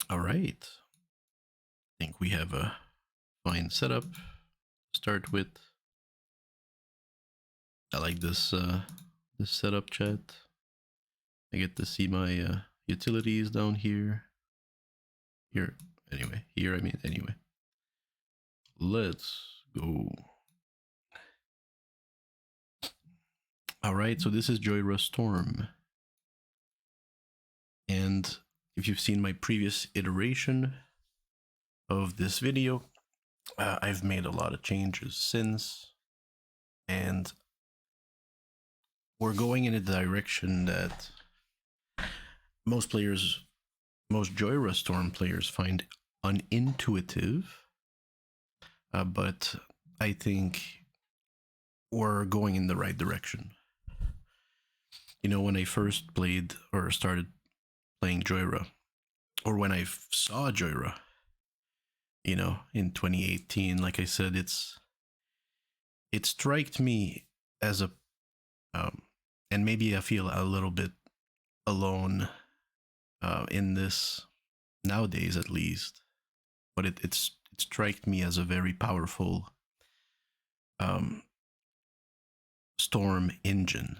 All right. I think we have a fine setup to start with. I like this setup, chat. I get to see my utilities down here. Here, anyway. Here, I mean, anyway. Let's go. All right, so this is Jhoira Storm. And if you've seen my previous iteration of this video, I've made a lot of changes since, and we're going in a direction that most Jhoira Storm players find unintuitive, but I think we're going in the right direction. You know, when I first played or started playing Jhoira, or when I saw Jhoira, you know, in 2018, like I said, it striked me as a, and maybe I feel a little bit alone in this nowadays, at least. But it struck me as a very powerful um, storm engine.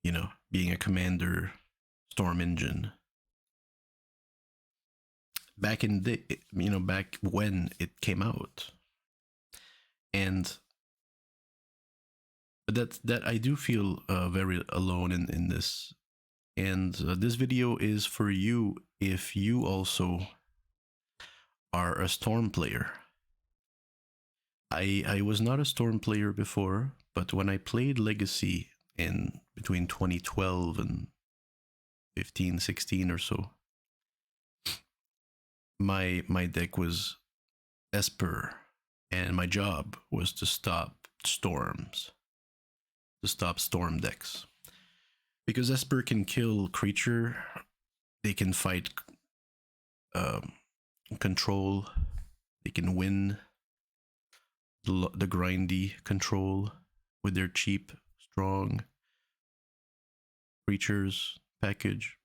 You know, being a commander storm engine. Back in the, you know, back when it came out, and that I do feel very alone in this. And this video is for you if you also are a storm player. I was not a storm player before, but when I played Legacy in between 2012 and 15, 16 or so, my deck was Esper, and my job was to stop storms, to stop storm decks. Because Esper can kill creature, they can fight control, they can win the grindy control with their cheap, strong creatures package.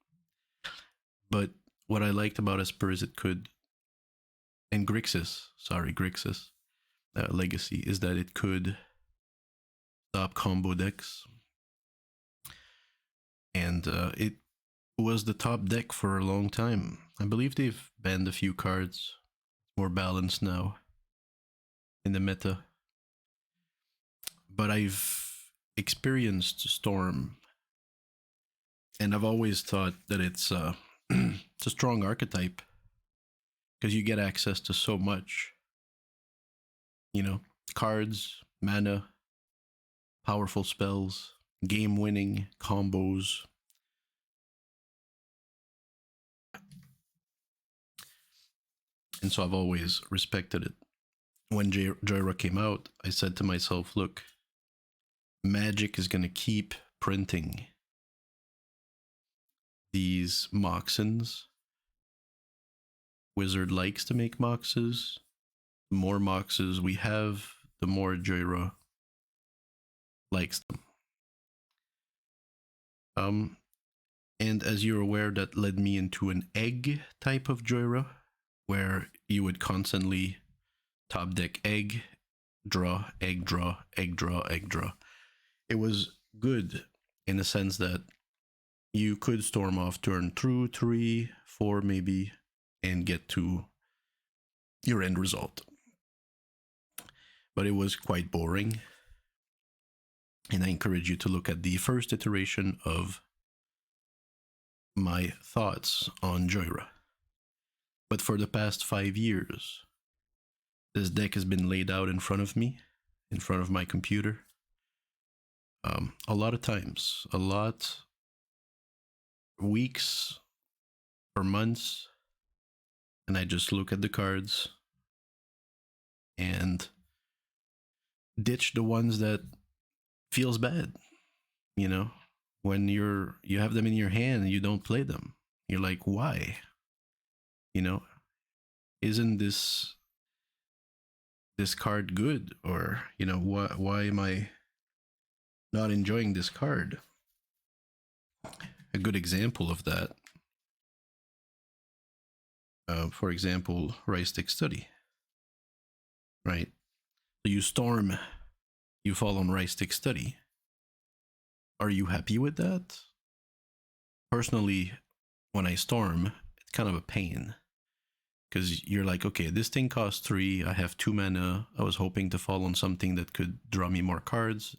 But what I liked about Esper is it could, and Grixis Legacy, is that it could stop combo decks. And it was the top deck for a long time. I believe they've banned a few cards, more balanced now in the meta. But I've experienced Storm, and I've always thought that it's it's a strong archetype because you get access to so much. You know, cards, mana, powerful spells, game-winning combos. And so I've always respected it. When Jhoira came out, I said to myself, look, Magic is going to keep printing these Moxens. Wizard likes to make Moxes. The more Moxes we have, the more Jhoira likes them. And as you're aware, that led me into an egg type of Jhoira, where you would constantly top deck egg, draw, egg, draw, egg, draw, egg, draw. It was good in the sense that you could storm off turn 2, 3, 4 maybe, and get to your end result. But it was quite boring. And I encourage you to look at the first iteration of my thoughts on Jhoira. But for the past 5 years, this deck has been laid out in front of me, in front of my computer. A lot of times, a lot weeks or months, and I just look at the cards and ditch the ones that feels bad. You know, when you have them in your hand and you don't play them, you're like, why? You know, isn't this card good? Or, you know, why am I not enjoying this card? A good example of that For example, Rise Stick Study, right? So you storm, you fall on Rise Stick Study. Are you happy with that? Personally, when I storm, it's kind of a pain because you're like, okay, this thing costs 3. I have 2 mana. I was hoping to fall on something that could draw me more cards.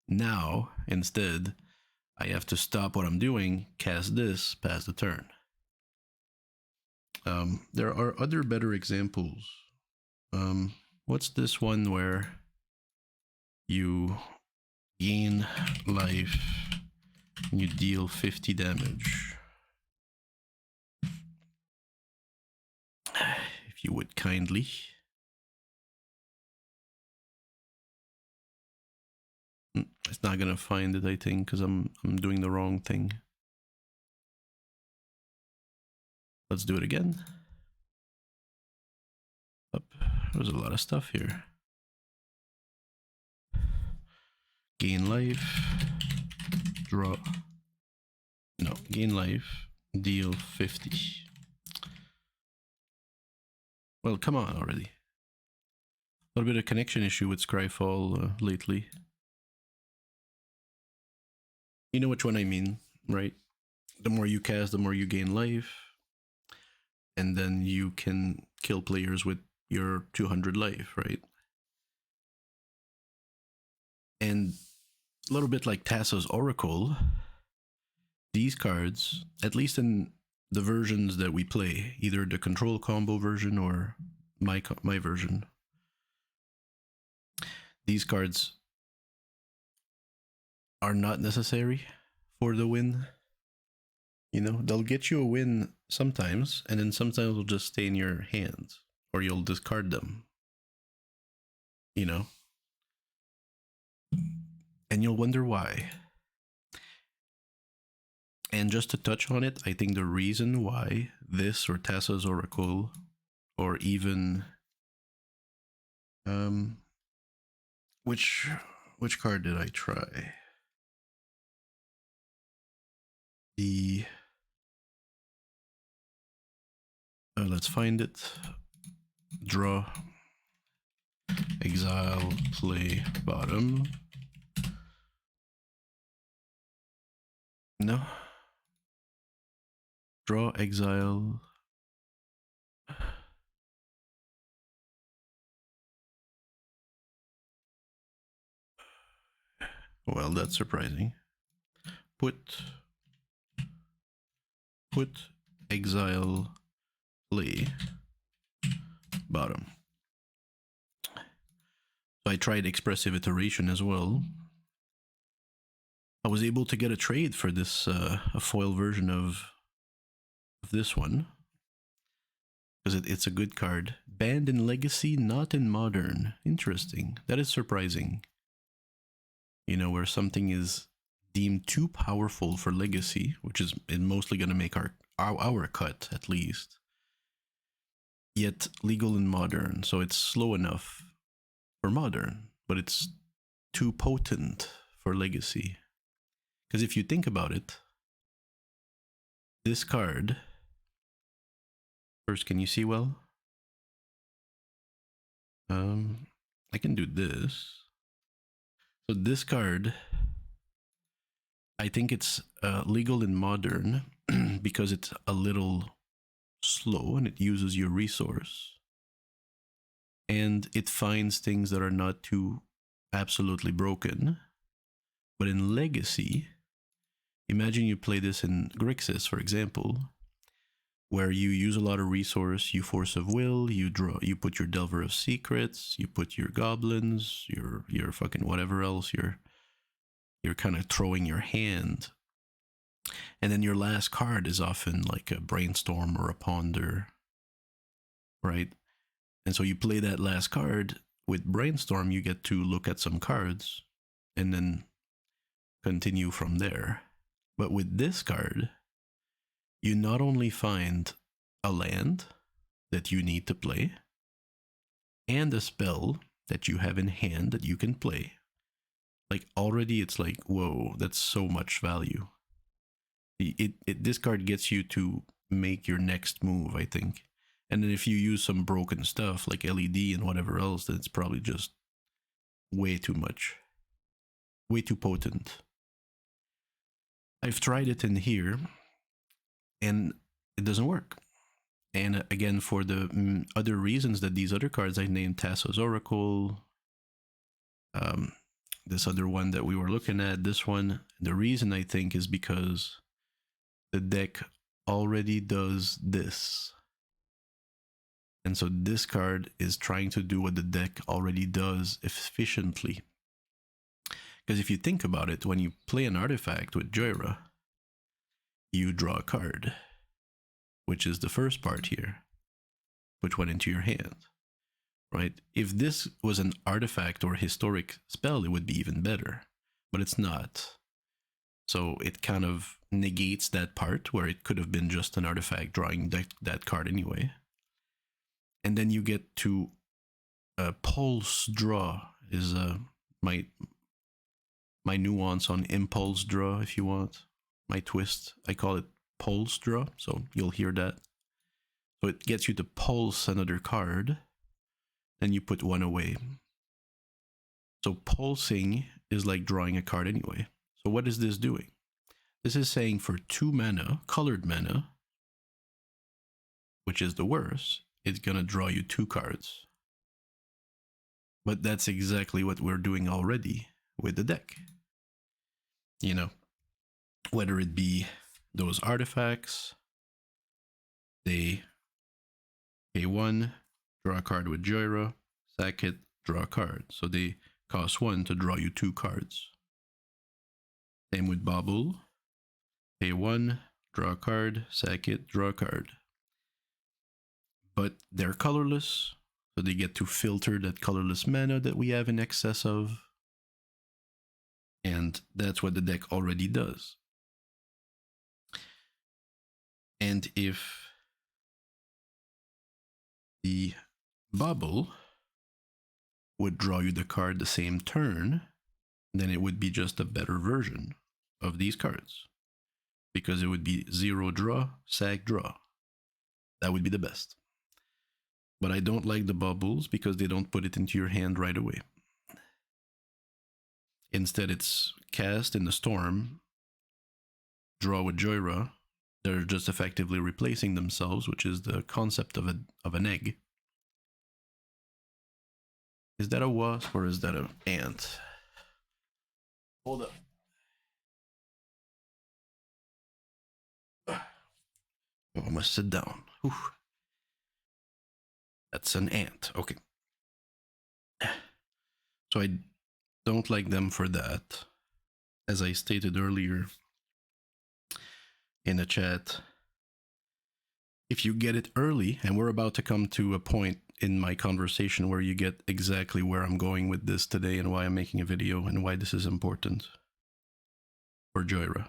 Now, instead, I have to stop what I'm doing, cast this, pass the turn. There are other better examples. What's this one where you gain life and you deal 50 damage? If you would kindly. It's not gonna find it, I think, because I'm doing the wrong thing. Let's do it again. Up. There's a lot of stuff here. Gain life. Draw. No, gain life. Deal 50. Well, come on already. A little bit of connection issue with Scryfall lately. You know which one I mean, right? The more you cast, the more you gain life. And then you can kill players with your 200 life, right? And a little bit like Tassa's Oracle, these cards, at least in the versions that we play, either the control combo version or my version, these cards are not necessary for the win. You know, they'll get you a win sometimes, and then sometimes they'll just stay in your hands, or you'll discard them. You know? And you'll wonder why. And just to touch on it, I think the reason why this or Tassa's Oracle, or even which card did I try? The let's find it. Draw, exile, play, bottom. No. Draw, exile. Well, that's surprising. Put exile, play, bottom. So I tried expressive iteration as well. I was able to get a trade for this a foil version of this one because it's a good card. Banned in Legacy, not in Modern. Interesting. That is surprising. You know, where something is deemed too powerful for Legacy, which is mostly going to make our cut at least. Yet legal in Modern, so it's slow enough for Modern, but it's too potent for Legacy. Because if you think about it, this card, first, can you see well? I can do this. So this card, I think it's legal in Modern because it's a little slow and it uses your resource. And it finds things that are not too absolutely broken. But in Legacy, imagine you play this in Grixis, for example, where you use a lot of resource, you Force of Will, you you put your Delver of Secrets, you put your goblins, your fucking whatever else, you're kind of throwing your hand. And then your last card is often like a Brainstorm or a Ponder, right? And so you play that last card. With Brainstorm, you get to look at some cards and then continue from there. But with this card, you not only find a land that you need to play and a spell that you have in hand that you can play. Like already it's like, whoa, that's so much value. This card gets you to make your next move, I think. And then if you use some broken stuff like LED and whatever else, then it's probably just way too much. Way too potent. I've tried it in here and it doesn't work. And again, for the other reasons that these other cards I named, Tasso's Oracle, this other one that we were looking at, this one, the reason I think is because the deck already does this. And so this card is trying to do what the deck already does efficiently. Because if you think about it, when you play an artifact with Jhoira, you draw a card, which is the first part here, which went into your hand, right? If this was an artifact or historic spell, it would be even better, but it's not. So it kind of negates that part where it could have been just an artifact drawing that card anyway. And then you get to pulse draw is my nuance on impulse draw, if you want. My twist, I call it pulse draw, so you'll hear that. So it gets you to pulse another card, then you put one away. So pulsing is like drawing a card anyway. So what is this doing? This is saying for 2 mana, colored mana, which is the worst, it's gonna draw you 2 cards. But that's exactly what we're doing already with the deck. You know, whether it be those artifacts, they pay 1, draw a card with Jhoira, sack it, draw a card. So they cost 1 to draw you 2 cards. Same with Bobble. Pay 1, draw a card, sack it, draw a card. But they're colorless, so they get to filter that colorless mana that we have in excess of. And that's what the deck already does. And if the Bubble would draw you the card the same turn, then it would be just a better version of these cards. Because it would be 0 draw, sack draw. That would be the best. But I don't like the bubbles because they don't put it into your hand right away. Instead, it's cast in the storm, draw with Jhoira. They're just effectively replacing themselves, which is the concept of an egg. Is that a wasp or is that an ant? Hold up. Oh, I must sit down. Whew. That's an ant. Okay. So I don't like them for that. As I stated earlier in the chat, if you get it early, and we're about to come to a point in my conversation where you get exactly where I'm going with this today and why I'm making a video and why this is important for Jhoira.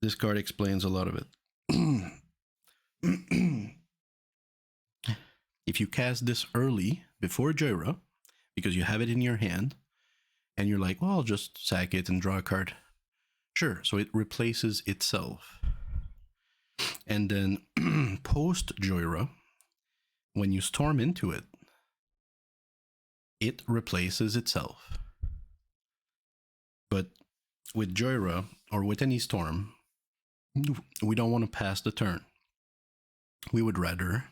This card explains a lot of it. If you cast this early before Jhoira, because you have it in your hand, and you're like, well, I'll just sack it and draw a card. Sure, so it replaces itself. And then post Jhoira, when you storm into it, it replaces itself. But with Jhoira, or with any storm, we don't want to pass the turn. We would rather,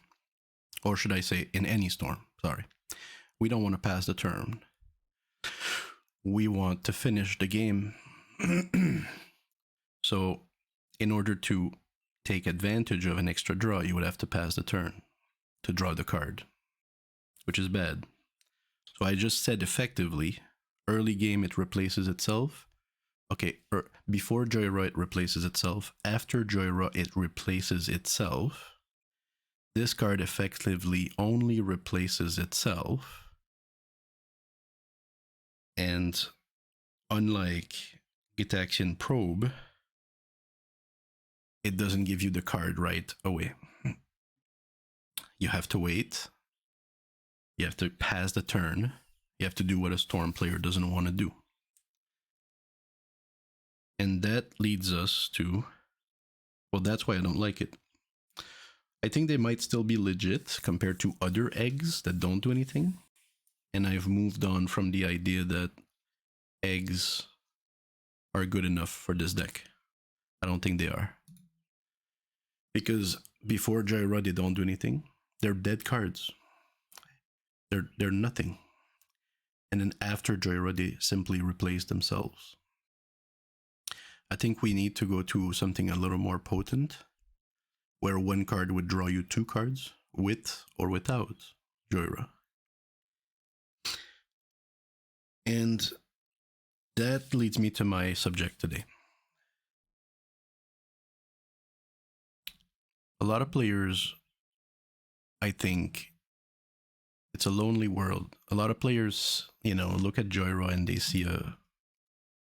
or should I say in any storm, sorry, we don't want to pass the turn. We want to finish the game. So in order to take advantage of an extra draw, you would have to pass the turn to draw the card, which is bad. So I just said effectively, early game it replaces itself. Okay, before Jhoira it replaces itself. After Jhoira it replaces itself. This card effectively only replaces itself. And unlike Gitaxian Probe, it doesn't give you the card right away. You have to wait. You have to pass the turn. You have to do what a Storm player doesn't want to do. And that leads us to, well, that's why I don't like it. I think they might still be legit compared to other eggs that don't do anything. And I've moved on from the idea that eggs are good enough for this deck. I don't think they are. Because before Jhoira, they don't do anything. They're dead cards. They're nothing. And then after Jhoira, they simply replace themselves. I think we need to go to something a little more potent, where one card would draw you 2 cards, with or without Jhoira. And that leads me to my subject today. A lot of players, I think, it's a lonely world. A lot of players, look at Jhoira and they see a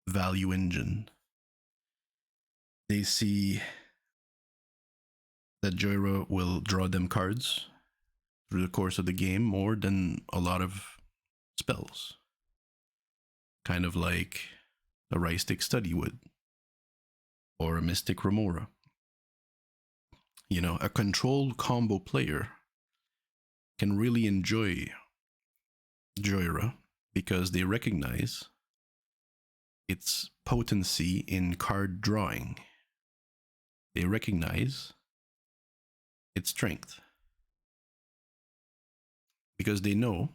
value engine. They see that Jhoira will draw them cards through the course of the game more than a lot of spells. Kind of like a Rhystic Study would, or a Mystic Remora. A controlled combo player can really enjoy Jhoira because they recognize its potency in card drawing. They recognize its strength. Because they know,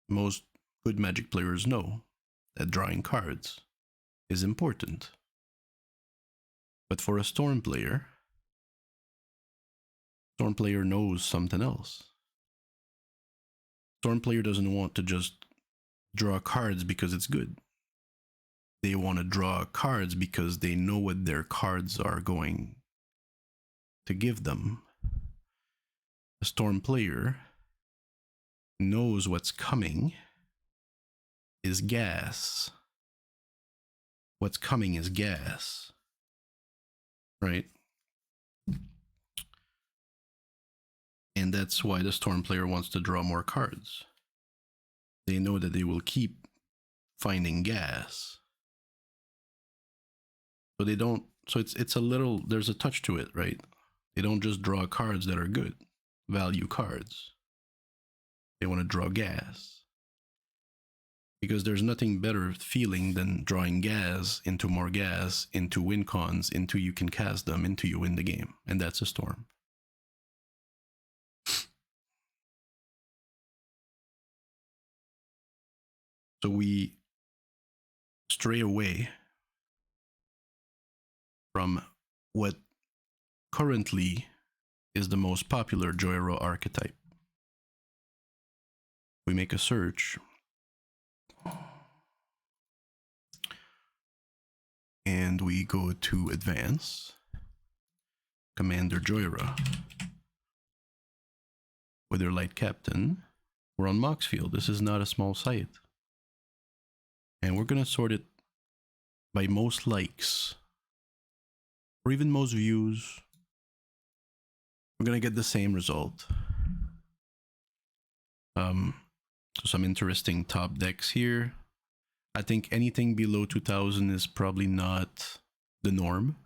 most good Magic players know, that drawing cards is important. But for a Storm player knows something else. Storm player doesn't want to just draw cards because it's good. They want to draw cards because they know what their cards are going to give them. A Storm player knows what's coming is gas. What's coming is gas. Right? And that's why the Storm player wants to draw more cards. They know that they will keep finding gas. So they don't, so it's a little, there's a touch to it, right? They don't just draw cards that are good, value cards. They want to draw gas. Because there's nothing better feeling than drawing gas, into win cons, into you can cast them, into you win the game. And that's a Storm. So we stray away from what currently is the most popular Jhoira archetype. We make a search and we go to Advance, Commander Jhoira, Witherlight Captain. We're on Moxfield. This is not a small site. And we're going to sort it by most likes, or even most views. We're going to get the same result. So some interesting top decks here. I think anything below 2000 is probably not the norm.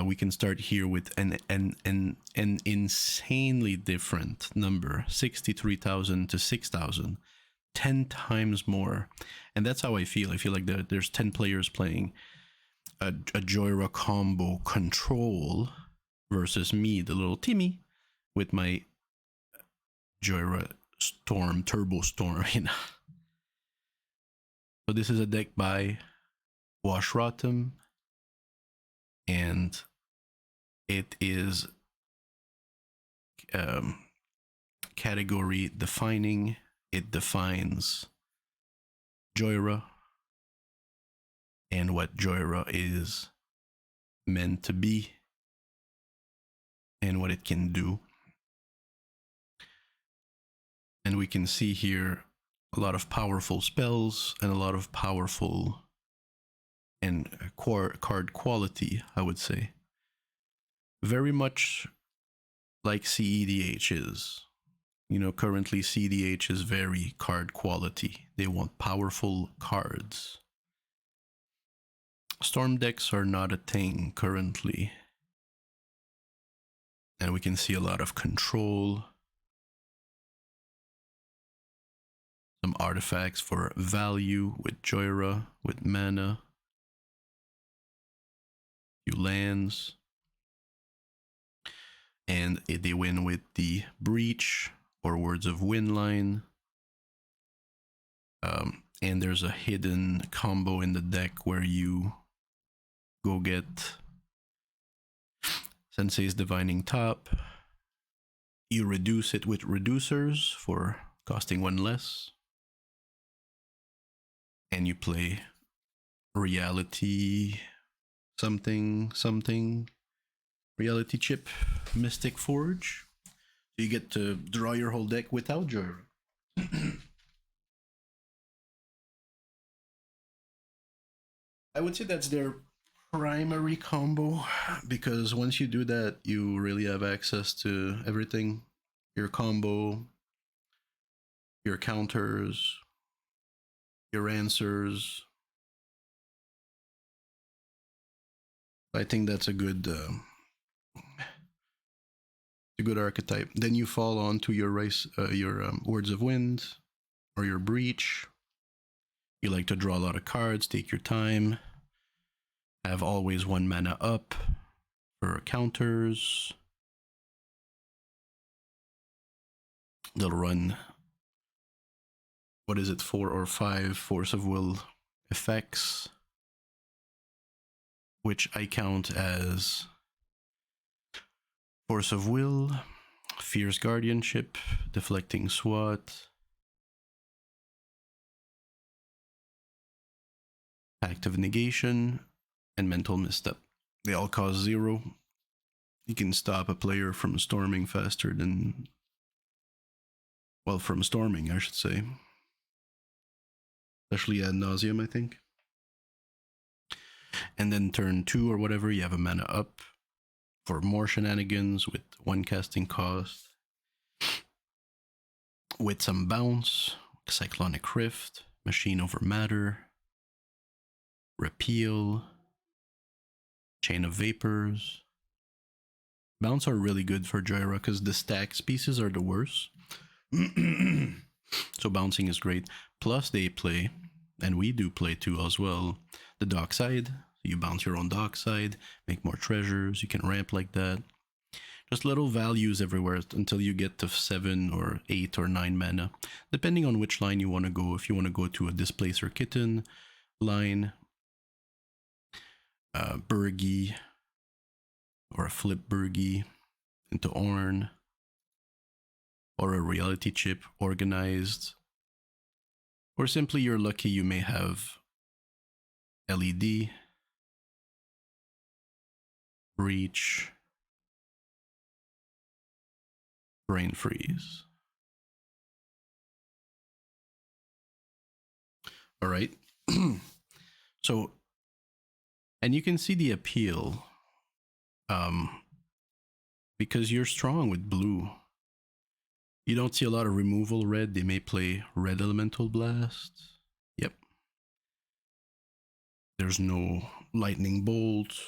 We can start here with an insanely different number, 63,000 to 6,000, 10 times more. And that's how I feel. I feel like there's 10 players playing a Jhoira combo control versus me, the little Timmy, with my Jhoira Storm, Turbo Storm. So this is a deck by Wash Rotem, and it is category defining. It defines Jhoira and what Jhoira is meant to be and what it can do. And we can see here a lot of powerful spells and a lot of powerful and card quality, I would say. Very much like cEDH is. Currently cEDH is very card quality. They want powerful cards. Storm decks are not a thing currently. And we can see a lot of control. Some artifacts for value with Jhoira, with mana. Few lands. And they win with the Breach or Words of Wind line. And there's a hidden combo in the deck where you go get Sensei's Divining Top. You reduce it with reducers for costing 1 less. And you play Reality something. Reality Chip Mystic Forge. So you get to draw your whole deck without Jhoira. I would say that's their primary combo, because once you do that, you really have access to everything. Your combo, your counters, your answers. I think that's a good archetype. Then you fall on to your Words of Wind or your Breach. You like to draw a lot of cards, take your time, have always 1 mana up for counters. They'll run, what is it, 4 or 5 Force of Will effects, which I count as Force of Will, Fierce Guardianship, Deflecting Swat, Pact of Negation, and Mental Misstep. They all cost 0. You can stop a player from storming faster than... well, from storming, I should say. Especially ad nauseum, I think. And then turn 2 or whatever, you have a mana up for more shenanigans with 1 casting cost. With some bounce, Cyclonic Rift, Machine Over Matter, Repeal, Chain of Vapors. Bounce are really good for Jhoira because the stacks pieces are the worst. So bouncing is great. Plus they play, and we do play too as well, the Dockside. You bounce your own Dockside, make more treasures, you can ramp like that. Just little values everywhere until you get to 7 or 8 or 9 mana, depending on which line you want to go. If you want to go to a Displacer Kitten line, Burgi, or a Flip Burgi into Ornn, or a Reality Chip organized, or simply you're lucky you may have LED, Breach, Brain Freeze. All right. So, and you can see the appeal because you're strong with blue. You don't see a lot of removal red. They may play red Elemental Blast. Yep. There's no Lightning Bolt.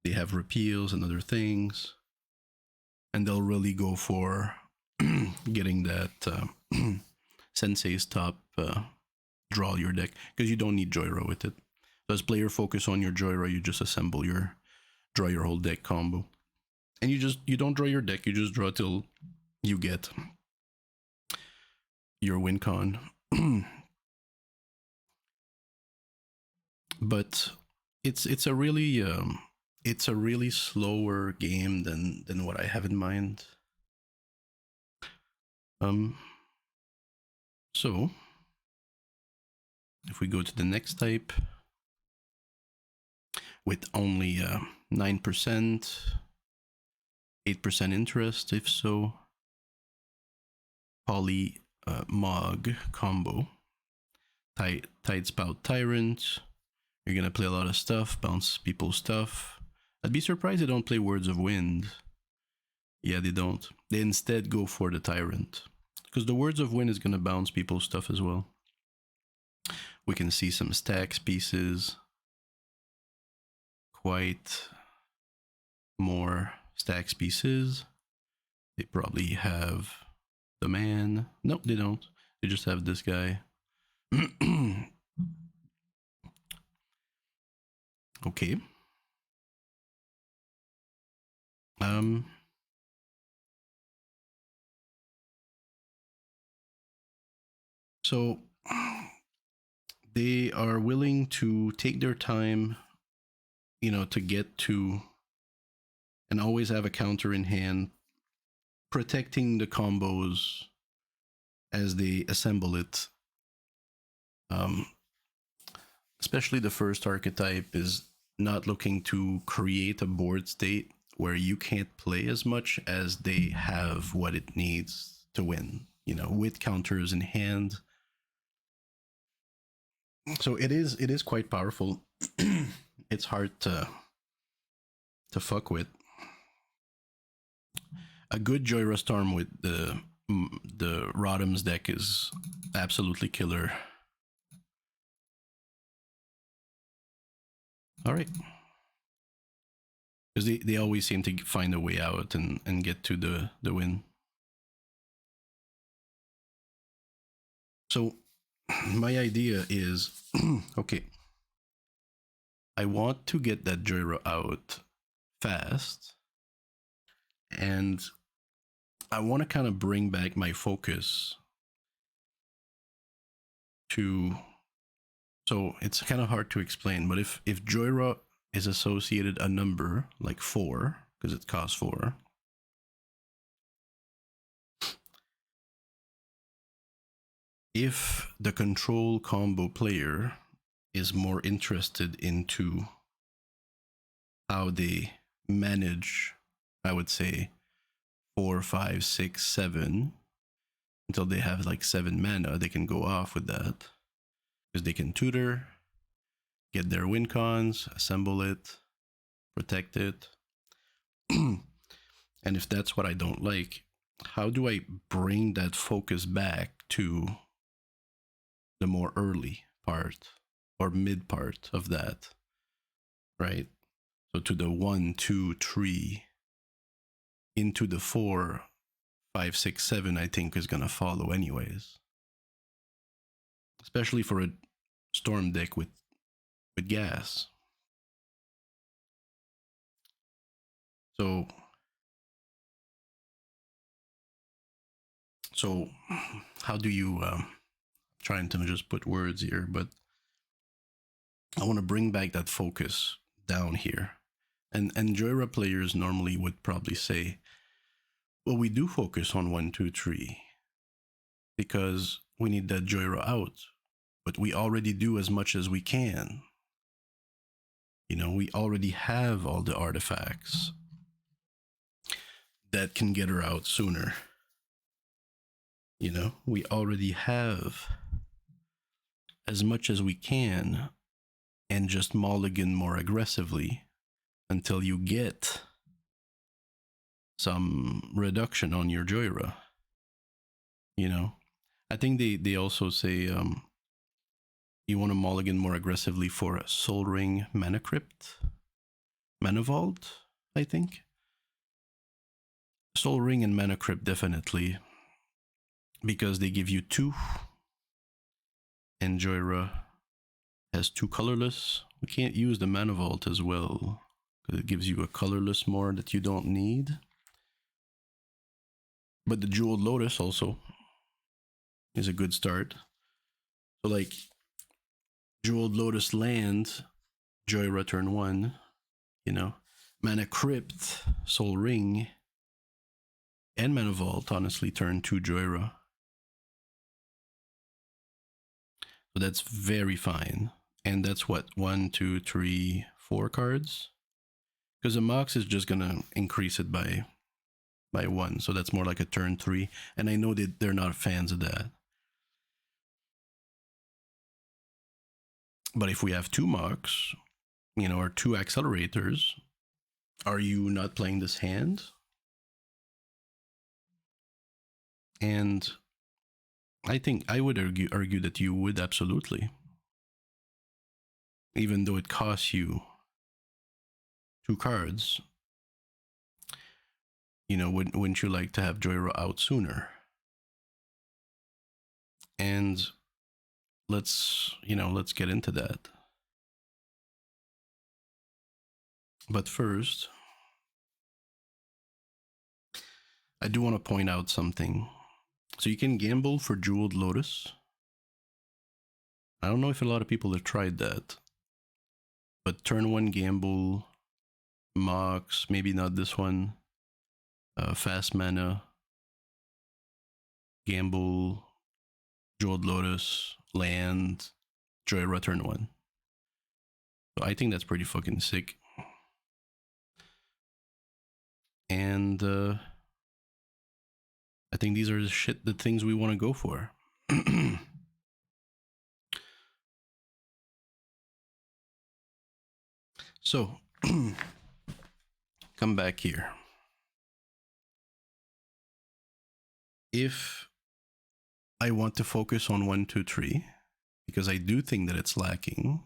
They have repeals and other things. And they'll really go for getting that Sensei's Top draw your deck, because you don't need Jhoira with it. So as player focus on your Jhoira, you just assemble your draw your whole deck combo. And you don't draw your deck, you just draw till you get your win con. But it's a really slower game than what I have in mind. So if we go to the next type with only 9%, 8% interest, if so, Poly Mog combo, Tidespout Tyrant. You're gonna play a lot of stuff, bounce people's stuff. I'd be surprised they don't play Words of Wind. Yeah, they don't. They instead go for the Tyrant, because the Words of Wind is gonna bounce people's stuff as well. We can see some stacks pieces. Quite more stacks pieces. They probably have the man. No, they don't. They just have this guy. Okay. Um. So they are willing to take their time, to get to and always have a counter in hand, protecting the combos as they assemble it. Um, Especially the first archetype is not looking to create a board state where you can't play as much as they have what it needs to win, with counters in hand. So it is quite powerful. It's hard to fuck with. A good Jhoira Storm with the Rodham's deck is absolutely killer. All right. Because they always seem to find a way out and get to the win. So my idea is okay, I want to get that Jhoira out fast, and I want to kind of bring back my focus to. So it's kind of hard to explain, but if Jhoira is associated a number like 4, because it costs 4, if the control combo player is more interested into how they manage, I would say 4, 5, 6, 7, until they have like 7 mana, they can go off with that because they can tutor, get their win cons, assemble it, protect it. And if that's what I don't like, how do I bring that focus back to the more early part or mid part of that, right? So to the 1, 2, 3, into the 4, 5, 6, 7, I think is going to follow anyways. Especially for a storm deck with gas. So how do you trying to just put words here, but I want to bring back that focus down here. And Jhoira players normally would probably say, well, we do focus on 1, 2, 3 because we need that Jhoira out, but we already do as much as we can. We already have all the artifacts that can get her out sooner. We already have as much as we can and just mulligan more aggressively until you get some reduction on your Jhoira. I think they also say you want to mulligan more aggressively for a Soul Ring, Mana Crypt, Mana Vault, I think. Soul Ring and Mana Crypt definitely, because they give you 2, and Jhoira has 2 colorless. We can't use the Mana Vault as well because it gives you a colorless more that you don't need. But the Jeweled Lotus also is a good start. So like Jeweled Lotus land, Jhoira turn 1, Mana Crypt, Soul Ring, and Mana Vault honestly turn 2 Jhoira. So that's very fine. And that's what, 1, 2, 3, 4 cards? Because the Mox is just gonna increase it by 1. So that's more like a turn 3. And I know that they're not fans of that. But if we have 2 Mox, or 2 accelerators, are you not playing this hand? And I think I would argue that you would absolutely. Even though it costs you 2 cards, you know, wouldn't you like to have Jhoira out sooner? And let's get into that. But first, I do want to point out something. So you can gamble for Jeweled Lotus. I don't know if a lot of people have tried that. But turn 1 gamble, Mox, maybe not this one. Fast mana, gamble, Jeweled Lotus, land, Jhoira turn 1. So I think that's pretty fucking sick. And I think these are the things we want to go for. So, come back here. If I want to focus on 1, 2, 3, because I do think that it's lacking,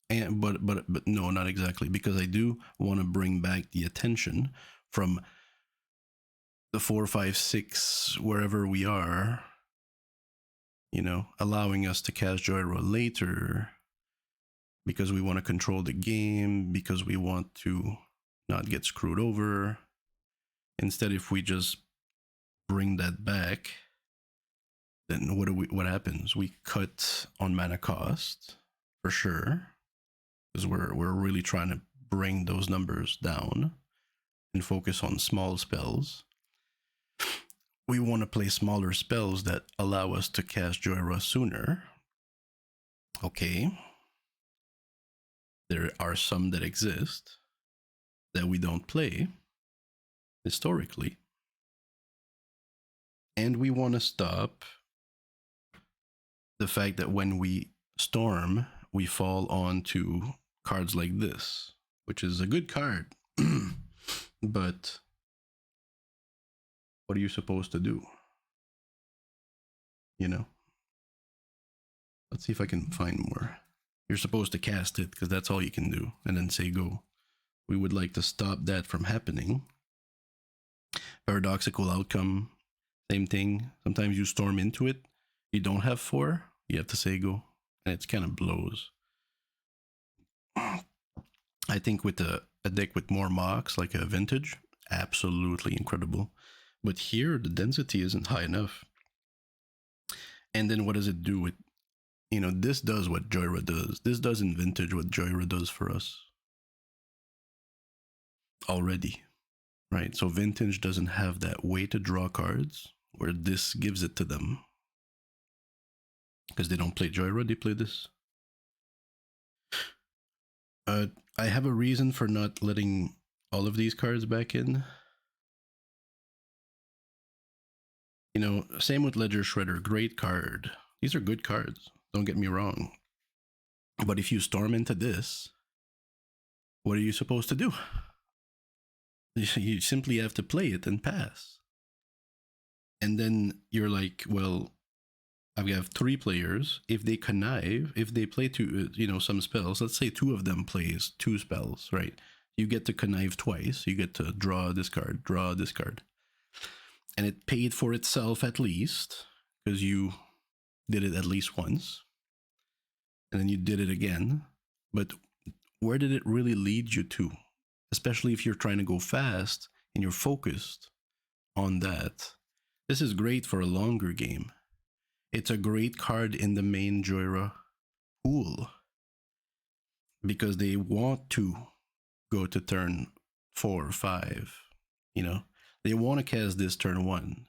and but no, not exactly, because I do want to bring back the attention from the 4, 5, 6, wherever we are, you know, allowing us to cast Jhoira later, because we want to control the game, because we want to not get screwed over. Instead, if we just bring that back, then what happens? We cut on mana cost for sure, because we're really trying to bring those numbers down and focus on small spells. We want to play smaller spells that allow us to cast Jhoira sooner. Okay. There are some that exist that we don't play historically. And we want to stop the fact that when we storm, we fall onto cards like this, which is a good card. But what are you supposed to do? You know? Let's see if I can find more. You're supposed to cast it because that's all you can do, and then say go. We would like to stop that from happening. Paradoxical outcome, same thing. Sometimes you storm into it, you don't have 4, you have to say go, and it's kind of blows. I think with a deck with more mocks, like a vintage, absolutely incredible. But here, the density isn't high enough. And then what does it do with, you know, this does what Jhoira does. This does in vintage what Jhoira does for us already, right? So vintage doesn't have that way to draw cards where this gives it to them. Because they don't play Jhoira, they play this. I have a reason for not letting all of these cards back in. You know, same with Ledger Shredder, great card. These are good cards, don't get me wrong. But if you storm into this, what are you supposed to do? You simply have to play it and pass. And then you're like, well, I have 3 players. If they connive, if they play 2, you know, some spells, let's say 2 of them plays 2 spells, right? You get to connive twice. You get to draw this card, draw this card. And it paid for itself at least, because you did it at least once. And then you did it again. But where did it really lead you to? Especially if you're trying to go fast and you're focused on that. This is great for a longer game. It's a great card in the main Jhoira pool because they want to go to turn 4 or 5. You know, they want to cast this turn 1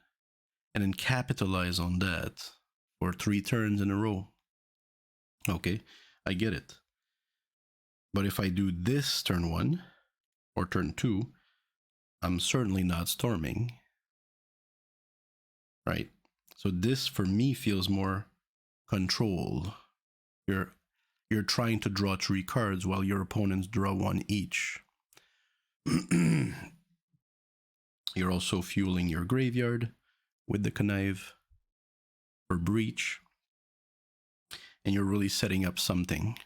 and then capitalize on that for 3 turns in a row. Okay, I get it. But if I do this turn 1 or turn 2, I'm certainly not storming. Right? So this for me feels more control. You're trying to draw 3 cards while your opponents draw 1 each. You're also fueling your graveyard with the connive for breach. And you're really setting up something.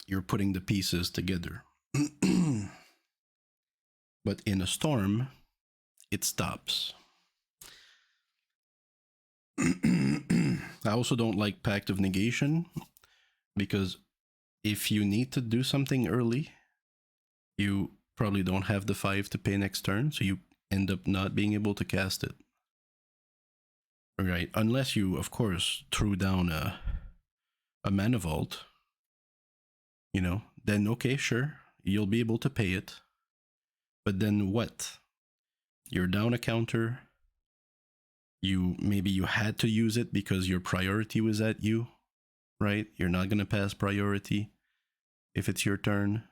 You're putting the pieces together. But in a storm, it stops. I also don't like Pact of Negation, because if you need to do something early, you probably don't have the 5 to pay next turn, so you end up not being able to cast it. Right, unless you, of course, threw down a Mana Vault, you know, then okay, sure, you'll be able to pay it. But then what? You're down a counter. Maybe you had to use it because your priority was at you, right? You're not gonna pass priority if it's your turn.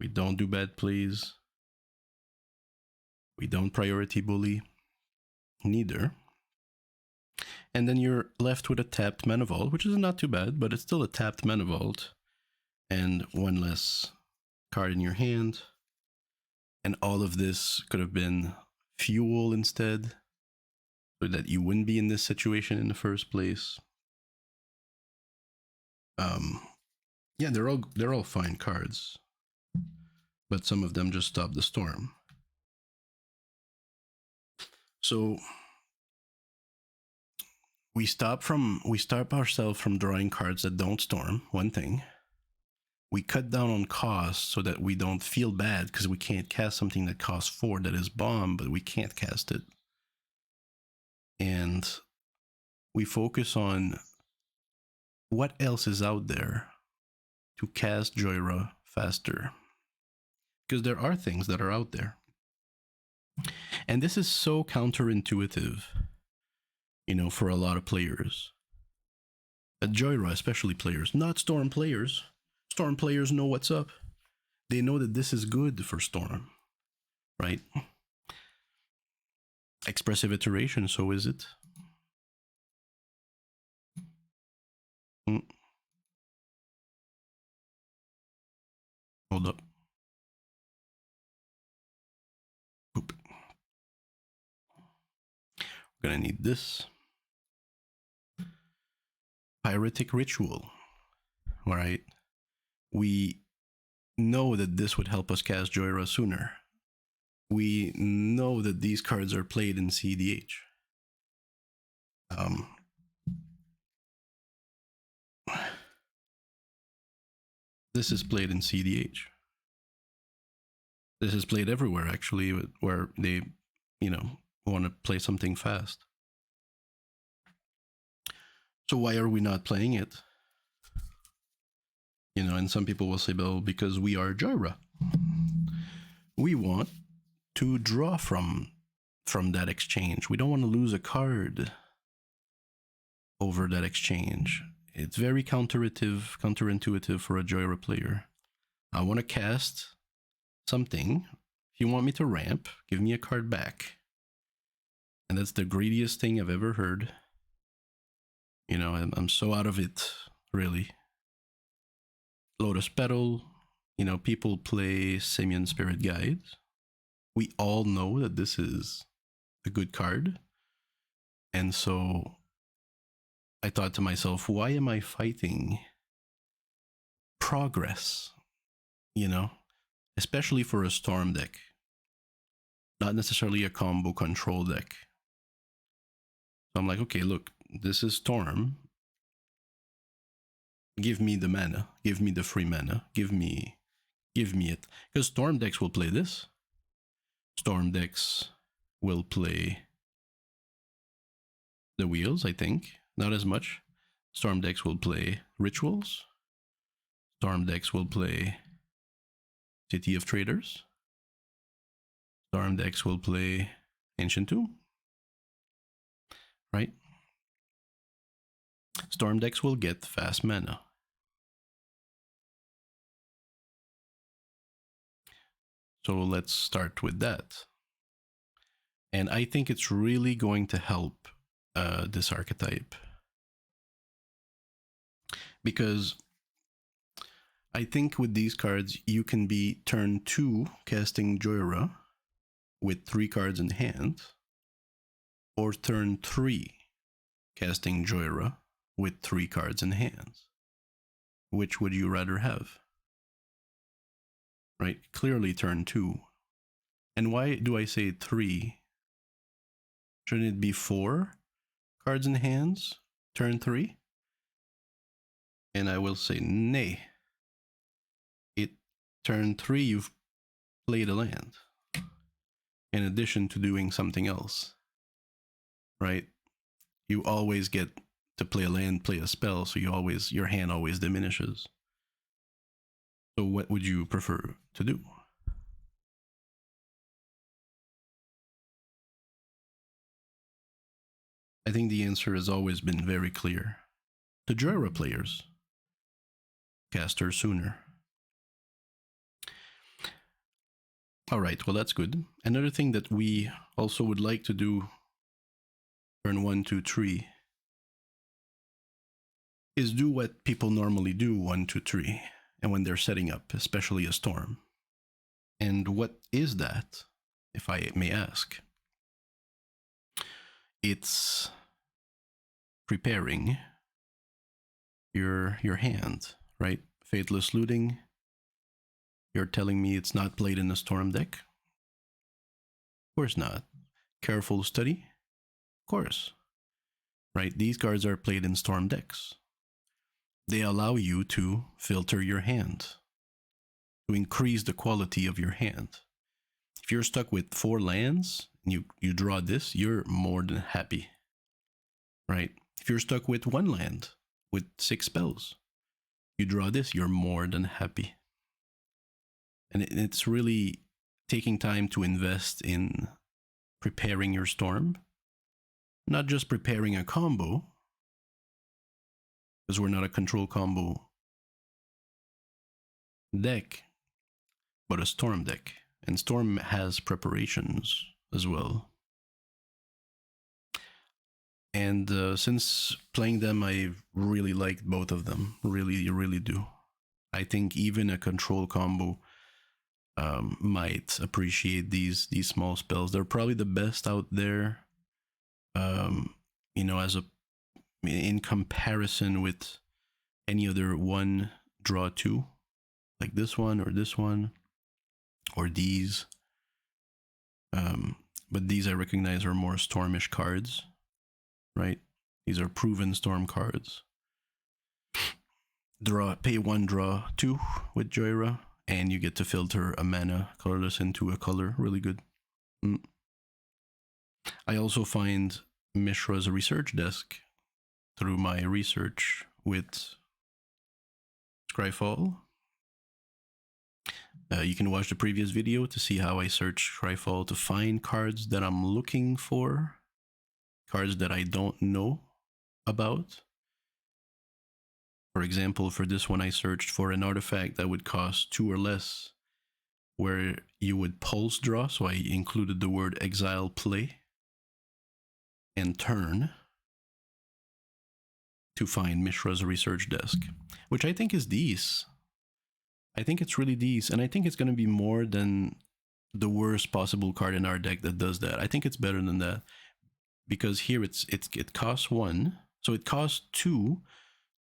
We don't do bad plays. We don't priority bully. Neither. And then you're left with a tapped Mana Vault, which is not too bad, but it's still a tapped Mana Vault. And one less card in your hand. And all of this could have been fuel instead, so that you wouldn't be in this situation in the first place. Yeah, they're all fine cards, but some of them just stop the storm. So we stop ourselves from drawing cards that don't storm. One thing. We cut down on costs so that we don't feel bad because we can't cast something that costs 4 that is bomb, but we can't cast it. And we focus on what else is out there to cast Jhoira faster. Because there are things that are out there. And this is so counterintuitive, you know, for a lot of players. At Jhoira, especially players, not Storm players. Storm players know what's up. They know that this is good for Storm, right? Expressive Iteration, so is it? Hold up. Oop. We're gonna need this. Pyretic Ritual. All right. We know that this would help us cast Jhoira sooner. We know that these cards are played in cEDH. This is played in cEDH. This is played everywhere, actually, where they, you know, want to play something fast. So why are we not playing it? You know, and some people will say, well, because we are Jhoira. We want to draw from that exchange. We don't want to lose a card over that exchange. It's very counterintuitive for a Jhoira player. I want to cast something. If you want me to ramp, give me a card back. And that's the greediest thing I've ever heard. You know, I'm so out of it, really. Lotus Petal, you know, people play Simian Spirit Guide. We all know that this is a good card. And so I thought to myself, why am I fighting progress? You know, especially for a Storm deck. Not necessarily a combo control deck. So I'm like, okay, look, this is Storm. Give me the mana. Give me the free mana. Give me it. Because Storm decks will play this. Storm decks will play the wheels, I think. Not as much. Storm decks will play rituals. Storm decks will play City of Traders. Storm decks will play Ancient Tomb. Right? Storm decks will get fast mana. So let's start with that. And I think it's really going to help this archetype. Because I think with these cards, you can be turn 2 casting Jhoira with 3 cards in hand, or turn 3 casting Jhoira with 3 cards in hand. Which would you rather have? right? Clearly turn 2. And why do I say 3? Shouldn't it be 4 cards in hands, turn 3? And I will say nay. It turn 3, you've played a land, in addition to doing something else, right? You always get to play a land, play a spell, so your hand always diminishes. So what would you prefer to do? I think the answer has always been very clear. The Jhoira players, caster sooner. All right, well, that's good. Another thing that we also would like to do turn 1, 2, 3 is do what people normally do 1, 2, 3, and when they're setting up, especially a storm. And what is that, if I may ask? It's preparing your hand, right? Faithless Looting. You're telling me it's not played in a storm deck? Of course not. Careful Study? Of course. Right? These cards are played in storm decks. They allow you to filter your hand, to increase the quality of your hand. If you're stuck with 4 lands and you draw this, you're more than happy, right? If you're stuck with 1 land with 6 spells, you draw this, you're more than happy. And it's really taking time to invest in preparing your storm, not just preparing a combo, because we're not a control combo deck, but a storm deck. And storm has preparations as well. And since playing them, I really liked both of them. Really do. I think even a control combo might appreciate these small spells. They're probably the best out there. You know, in comparison with any other 1 draw 2, like this one or these. But these I recognize are more stormish cards, right? These are proven storm cards. Pay 1, draw 2 with Jhoira, and you get to filter a mana colorless into a color. Really good. I also find Mishra's research desk through my research with Scryfall. You can watch the previous video to see how I search Scryfall to find cards that I'm looking for, cards that I don't know about. For example, for this one, I searched for an artifact that would cost 2 or less, where you would pulse draw, so I included the word exile play and turn to find Mishra's research desk, which I think is these. I think it's really these, and I think it's going to be more than the worst possible card in our deck that does that. I think it's better than that, because here it costs 1, so it costs 2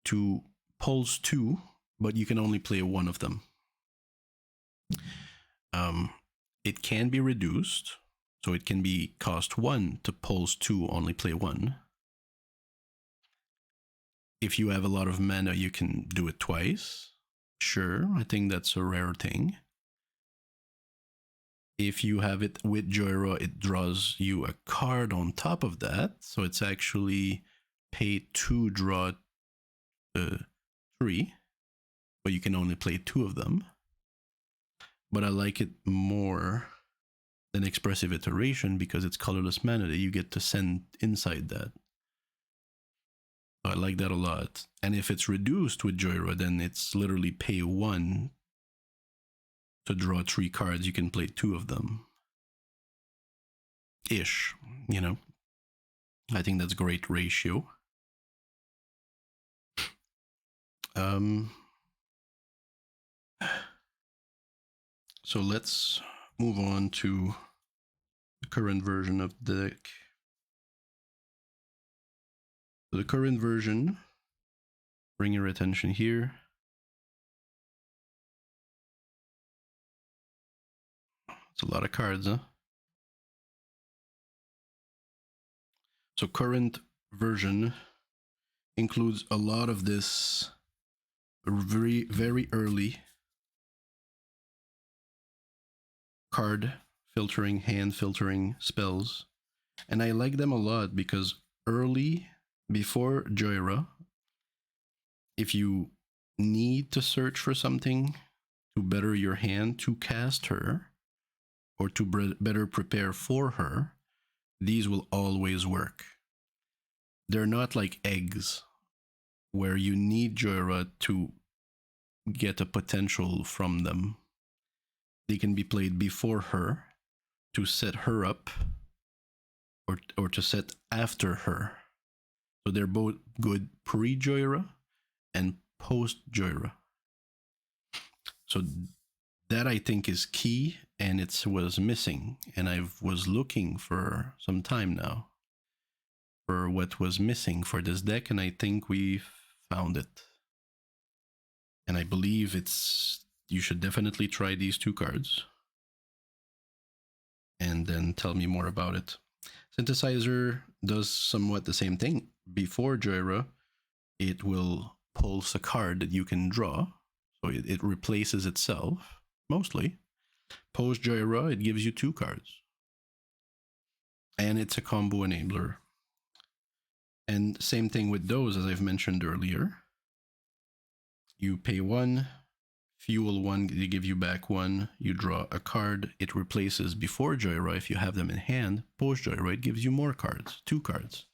to pulse 2, but you can only play 1 of them. It can be reduced, so it can be cost 1 to pulse 2, only play 1. If you have a lot of mana, you can do it twice. Sure, I think that's a rare thing. If you have it with Jhoira, it draws you a card on top of that, so it's actually pay 2, draw 3, but you can only play 2 of them. But I like it more than Expressive Iteration because it's colorless mana that you get to send inside that. I like that a lot. And if it's reduced with Jhoira, then it's literally pay 1 to draw 3 cards. You can play 2 of them. Ish, you know. I think that's a great ratio. So let's move on to the current version of the deck. So the current version, bring your attention here. It's a lot of cards, huh? So current version includes a lot of this very early card filtering, hand filtering spells. And I like them a lot because early, before Jhoira, if you need to search for something to better your hand to cast her or to better prepare for her, these will always work. They're not like eggs where you need Jhoira to get a potential from them. They can be played before her to set her up or to set after her. So they're both good pre-Jhoira and post-Jhoira. So that I think is key, and it was missing. And I was looking for some time now for what was missing for this deck, and I think we found it. And I believe you should definitely try these two cards and then tell me more about it. Synthesizer does somewhat the same thing. Before Jhoira, it will pulse a card that you can draw. So it replaces itself, mostly. Post Jhoira, it gives you two cards. And it's a combo enabler. And same thing with those, as I've mentioned earlier. You pay one, fuel one, they give you back one, you draw a card, it replaces before Jhoira if you have them in hand. Post Jhoira, it gives you more cards, two cards,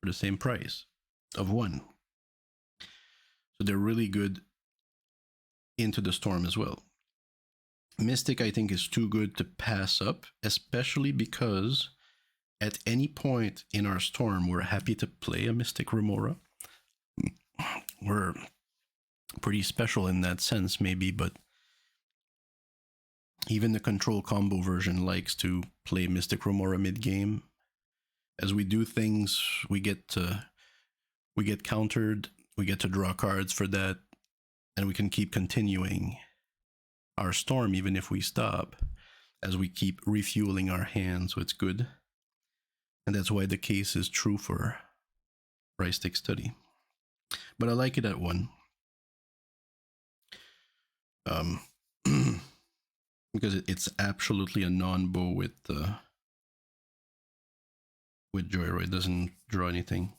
for the same price of one. So they're really good into the storm as well. Mystic, I think, is too good to pass up, especially because at any point in our storm, we're happy to play a Mystic Remora. We're pretty special in that sense, maybe, but even the control combo version likes to play Mystic Remora mid-game. As we do things, we get countered, we get to draw cards for that, and we can keep continuing our storm even if we stop, as we keep refueling our hand, so it's good. And that's why the case is true for Price Stick Study. But I like it at one. Because it's absolutely a non-bow with Jhoira. It doesn't draw anything.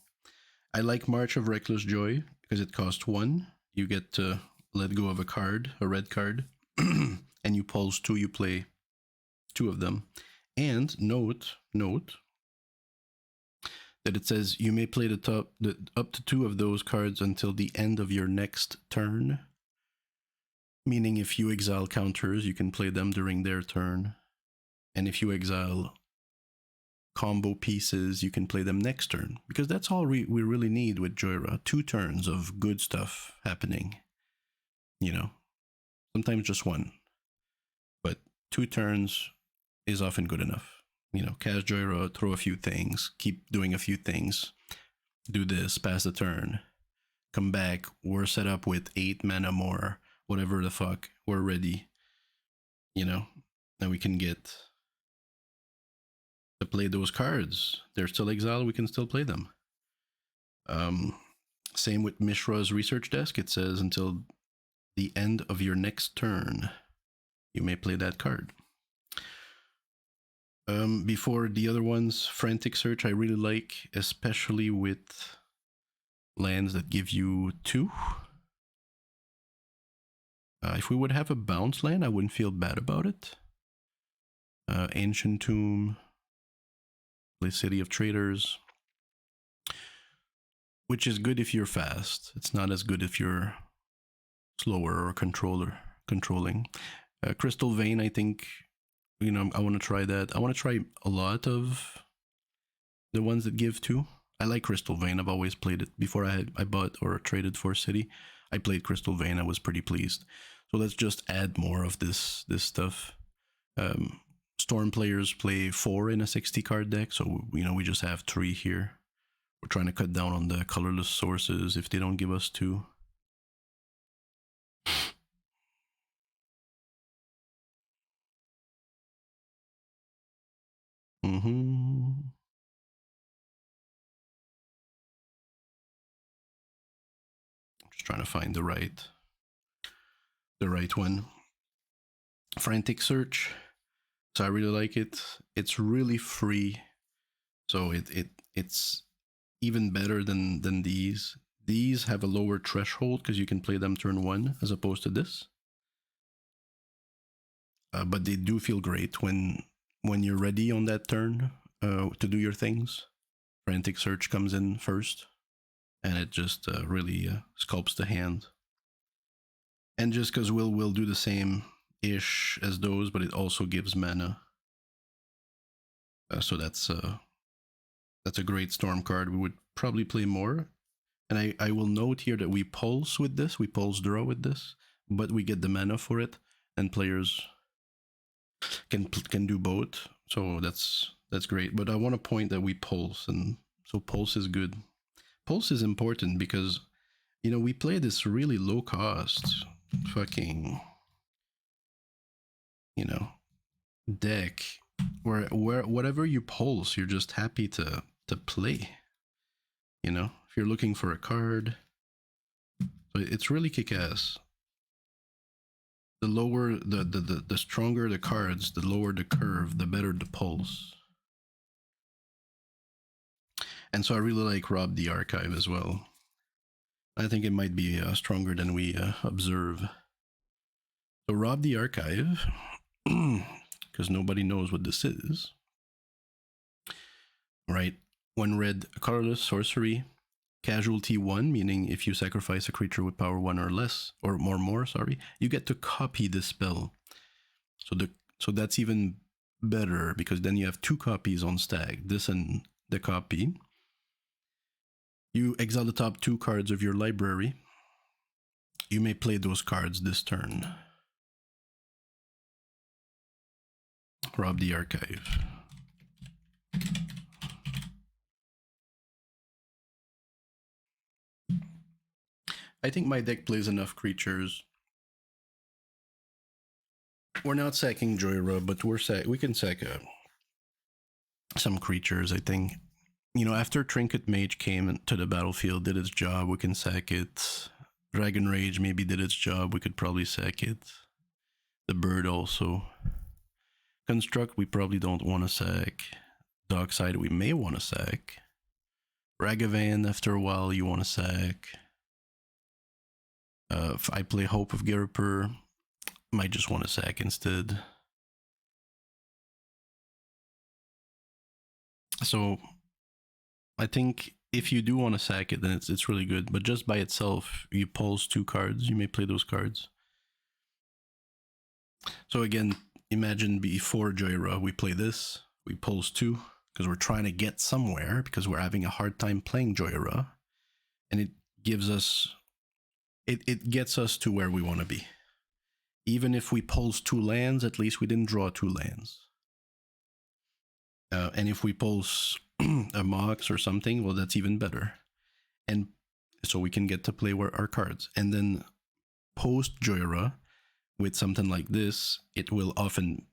I like March of Reckless Joy because it costs one. You get to let go of a card, a red card, and you pulse two, you play two of them. And note that it says you may play up to two of those cards until the end of your next turn. Meaning if you exile counters, you can play them during their turn. And if you exile combo pieces, you can play them next turn. Because that's all we really need with Jhoira. 2 turns of good stuff happening. You know, sometimes just one. But 2 turns is often good enough. You know, cast Jhoira, throw a few things, keep doing a few things. Do this, pass the turn. Come back, we're set up with 8 mana more. Whatever the fuck, we're ready. You know, and we can get to play those cards. They're still exiled, we can still play them. Same with Mishra's research desk. It says until the end of your next turn, you may play that card. Before the other ones, Frantic Search I really like, especially with lands that give you 2. If we would have a bounce land, I wouldn't feel bad about it. Ancient Tomb, the City of Traders, which is good if you're fast. It's not as good if you're slower or controlling. Crystal Vein, I think, you know, I want to try that. I want to try a lot of the ones that give 2. I like Crystal Vein. I've always played it. Before I bought or traded for City, I played Crystal Vein. I was pretty pleased. So let's just add more of this stuff. Storm players play 4 in a 60 card deck, so you know we just have 3 here. We're trying to cut down on the colorless sources if they don't give us 2. Just trying to find the right one. Frantic search. So I really like it. It's really free, so it's even better than these. These have a lower threshold because you can play them turn one as opposed to this. But they do feel great when you're ready on that turn to do your things. Frantic search comes in first, and it just really sculpts the hand. And just because we'll do the same ish as those, but it also gives mana. So that's a great storm card. We would probably play more. And I will note here that we pulse with this, we pulse draw with this, but we get the mana for it, and players can do both. So that's great. But I want to point that we pulse, and so pulse is good. Pulse is important because, you know, we play this really low cost fucking, you know, deck where whatever you pulse, you're just happy to play. You know, if you're looking for a card, so it's really kick-ass. The lower the stronger the cards, the lower the curve, the better the pulse. And so I really like Rob the Archive as well. I think it might be stronger than we observe. So Rob the Archive, because nobody knows what this is, right? One red, colorless sorcery, casualty 1, meaning if you sacrifice a creature with power 1 or less, or more, sorry, you get to copy the spell. So that's even better because then you have 2 copies on stag, this and the copy. You exile the top 2 cards of your library. You may play those cards this turn. Rob the Archive. I think my deck plays enough creatures. We're not sacking Jhoira, but we can sack some creatures, I think. You know, after Trinket Mage came to the battlefield, did its job, we can sack it. Dragon Rage maybe did its job, we could probably sack it. The bird also. Construct, we probably don't want to sack. Dockside, we may want to sack. Ragavan, after a while, you want to sack. If I play Hope of Gerper, might just want to sack instead. So I think if you do want to sack it, then it's really good. But just by itself, you pulse 2 cards, you may play those cards. So again, imagine before Jhoira, we play this, we pulse 2, because we're trying to get somewhere, because we're having a hard time playing Jhoira. And it gives us, it gets us to where we want to be. Even if we pulse 2 lands, at least we didn't draw 2 lands. And if we pulse a Mox or something, well, that's even better. And so we can get to play our cards. And then post Jhoira, with something like this, it will often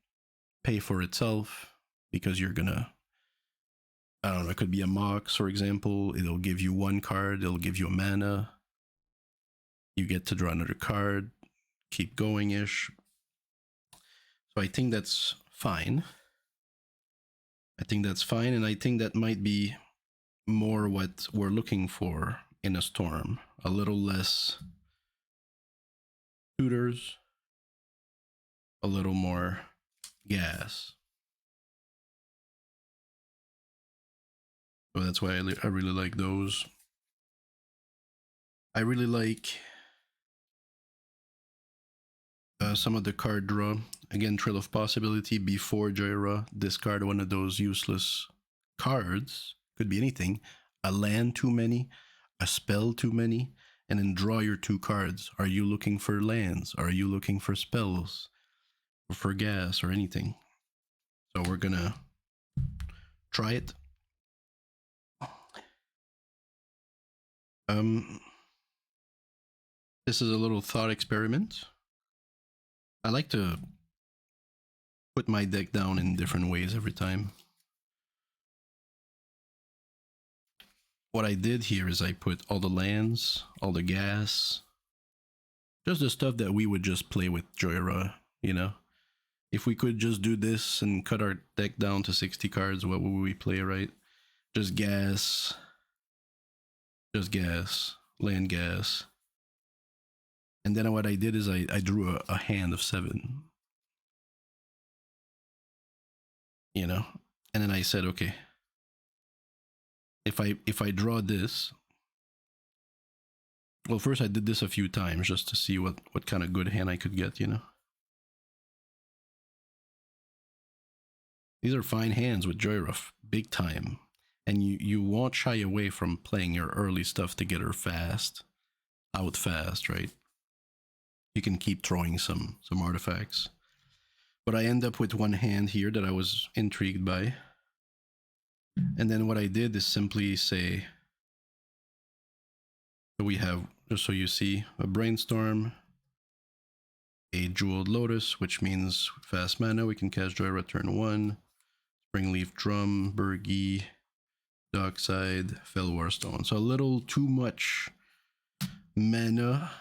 pay for itself because you're gonna, I don't know, it could be a Mox, for example. It'll give you 1 card, it'll give you a mana. You get to draw another card, keep going-ish. So I think that's fine. And I think that might be more what we're looking for in a storm. A little less tutors, a little more gas. So that's why I really like those. I really like some of the card draw. Again, Trail of Possibility before Jhoira. Discard one of those useless cards. Could be anything. A land too many, a spell too many, and then draw your 2 cards. Are you looking for lands? Are you looking for spells? Or for gas or anything? So we're gonna try it. This is a little thought experiment. I like to put my deck down in different ways every time. what I did here is I put all the lands, all the gas, just the stuff that we would just play with Jhoira, you know? If we could just do this and cut our deck down to 60 cards, what would we play, right? Just gas, land gas. And then what I did is I drew a hand of 7, you know? And then I said, okay, if I draw this, well, first I did this a few times just to see what kind of good hand I could get, you know? These are fine hands with Jhoira, big time. And you won't shy away from playing your early stuff to get her out fast, right? You can keep throwing some artifacts. But I end up with one hand here that I was intrigued by. And then what I did is simply say, we have, just so you see, a Brainstorm, a Jeweled Lotus, which means fast mana. We can cast Jhoira turn 1, Springleaf Drum, Burgi, Dockside, Fell Warstone. So a little too much mana.